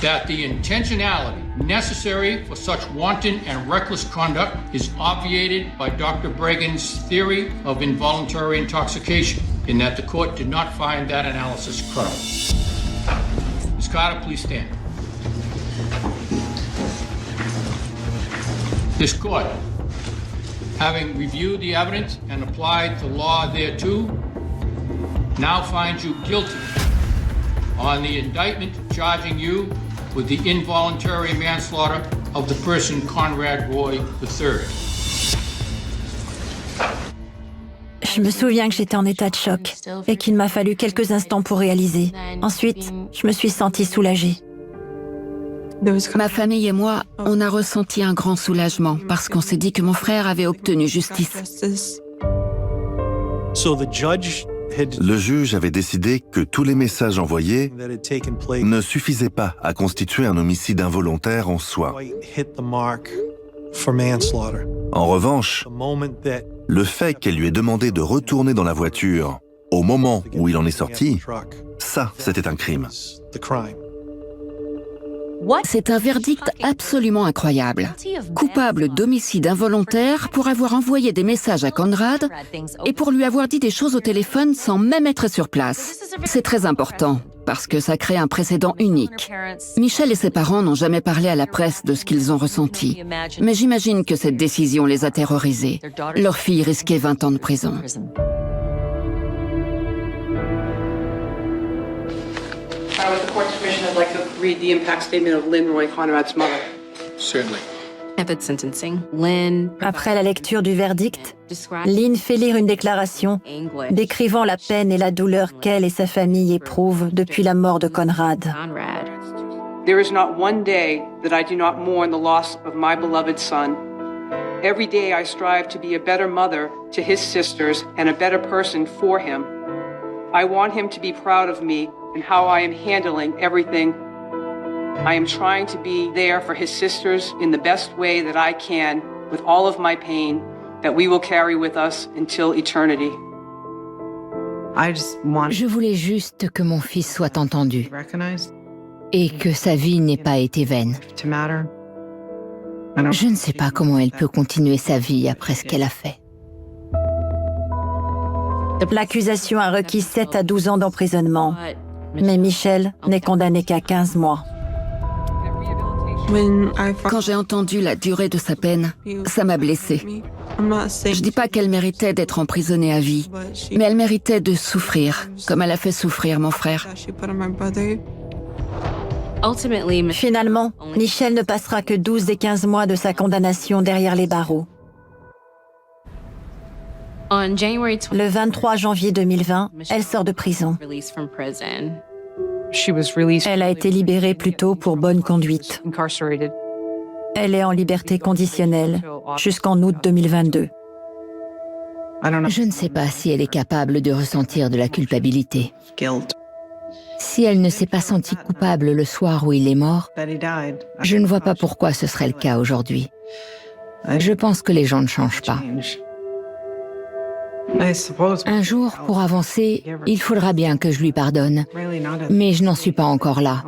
that the intentionality necessary for such wanton and reckless conduct is obviated by Dr. Bregan's theory of involuntary intoxication, in that the court did not find that analysis credible. Ms. Carter, please stand. This court, having reviewed the evidence and applied the law thereto, now finds you guilty on the indictment charging you with the involuntary manslaughter of the person Conrad Roy III. Je me souviens que j'étais en état de choc et qu'il m'a fallu quelques instants pour réaliser. Ensuite, je me suis sentie soulagée. Ma famille et moi, on a ressenti un grand soulagement parce qu'on s'est dit que mon frère avait obtenu justice. Le juge avait décidé que tous les messages envoyés ne suffisaient pas à constituer un homicide involontaire en soi. En revanche, le fait qu'elle lui ait demandé de retourner dans la voiture au moment où il en est sorti, ça, c'était un crime. C'est un verdict absolument incroyable. Coupable d'homicide involontaire pour avoir envoyé des messages à Conrad et pour lui avoir dit des choses au téléphone sans même être sur place. C'est très important, parce que ça crée un précédent unique. Michelle et ses parents n'ont jamais parlé à la presse de ce qu'ils ont ressenti. Mais j'imagine que cette décision les a terrorisés. Leur fille risquait 20 ans de prison. With the court's permission, I'd like to read the impact statement of Lynn Roy Conrad's mother. Certainly. Après la lecture du verdict, Lynn fait lire une déclaration décrivant la peine et la douleur qu'elle et sa famille éprouvent depuis la mort de Conrad. There is not one day that I do not mourn the loss of my beloved son. Every day I strive to be a better mother to his sisters and a better person for him. I want him to be proud of me and how I am handling everything. I am trying to be there for his sisters in the best way that I can with all of my pain that we will carry with us until eternity. Je voulais juste que mon fils soit entendu et que sa vie n'ait pas été vaine. Je ne sais pas comment elle peut continuer sa vie après ce qu'elle a fait. L'accusation a requis 7 à 12 ans d'emprisonnement, mais Michelle n'est condamnée qu'à 15 mois. Quand j'ai entendu la durée de sa peine, ça m'a blessée. Je dis pas qu'elle méritait d'être emprisonnée à vie, mais elle méritait de souffrir, comme elle a fait souffrir mon frère. Finalement, Michelle ne passera que 12 des 15 mois de sa condamnation derrière les barreaux. Le 23 janvier 2020, elle sort de prison. Elle a été libérée plus tôt pour bonne conduite. Elle est en liberté conditionnelle jusqu'en août 2022. Je ne sais pas si elle est capable de ressentir de la culpabilité. Si elle ne s'est pas sentie coupable le soir où il est mort, je ne vois pas pourquoi ce serait le cas aujourd'hui. Je pense que les gens ne changent pas. Un jour, pour avancer, il faudra bien que je lui pardonne, mais je n'en suis pas encore là.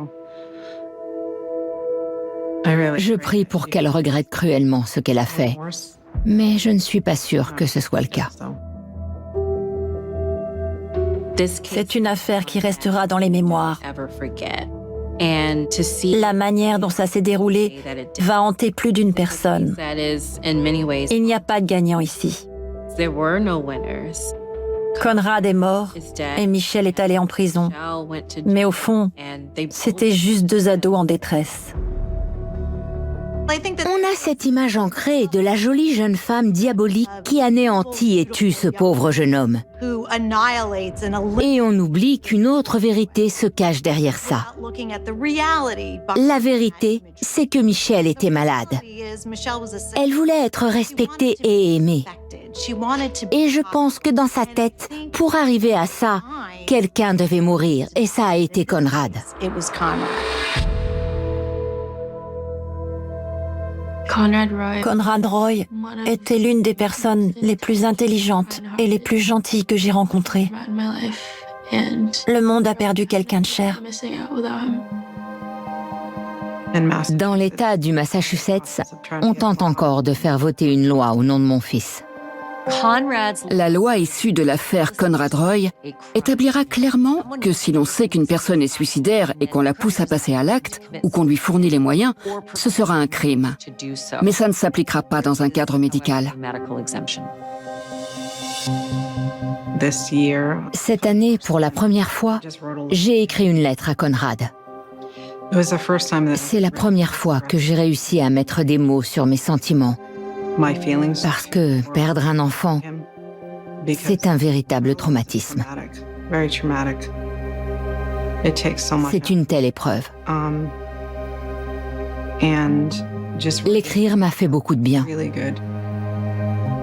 Je prie pour qu'elle regrette cruellement ce qu'elle a fait, mais je ne suis pas sûre que ce soit le cas. C'est une affaire qui restera dans les mémoires. La manière dont ça s'est déroulé va hanter plus d'une personne. Il n'y a pas de gagnant ici. Conrad est mort et Michelle est allée en prison. Mais au fond, c'était juste 2 ados en détresse. On a cette image ancrée de la jolie jeune femme diabolique qui anéantit et tue ce pauvre jeune homme. Et on oublie qu'une autre vérité se cache derrière ça. La vérité, c'est que Michelle était malade. Elle voulait être respectée et aimée. Et je pense que dans sa tête, pour arriver à ça, quelqu'un devait mourir, et ça a été Conrad. Conrad Roy était l'une des personnes les plus intelligentes et les plus gentilles que j'ai rencontrées. Le monde a perdu quelqu'un de cher. Dans l'État du Massachusetts, on tente encore de faire voter une loi au nom de mon fils. La loi issue de l'affaire Conrad Roy établira clairement que si l'on sait qu'une personne est suicidaire et qu'on la pousse à passer à l'acte ou qu'on lui fournit les moyens, ce sera un crime. Mais ça ne s'appliquera pas dans un cadre médical. Cette année, pour la première fois, j'ai écrit une lettre à Conrad. C'est la première fois que j'ai réussi à mettre des mots sur mes sentiments. Parce que perdre un enfant, c'est un véritable traumatisme. C'est une telle épreuve. L'écrire m'a fait beaucoup de bien.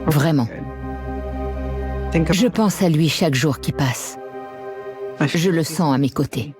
Vraiment. Je pense à lui chaque jour qui passe. Je le sens à mes côtés.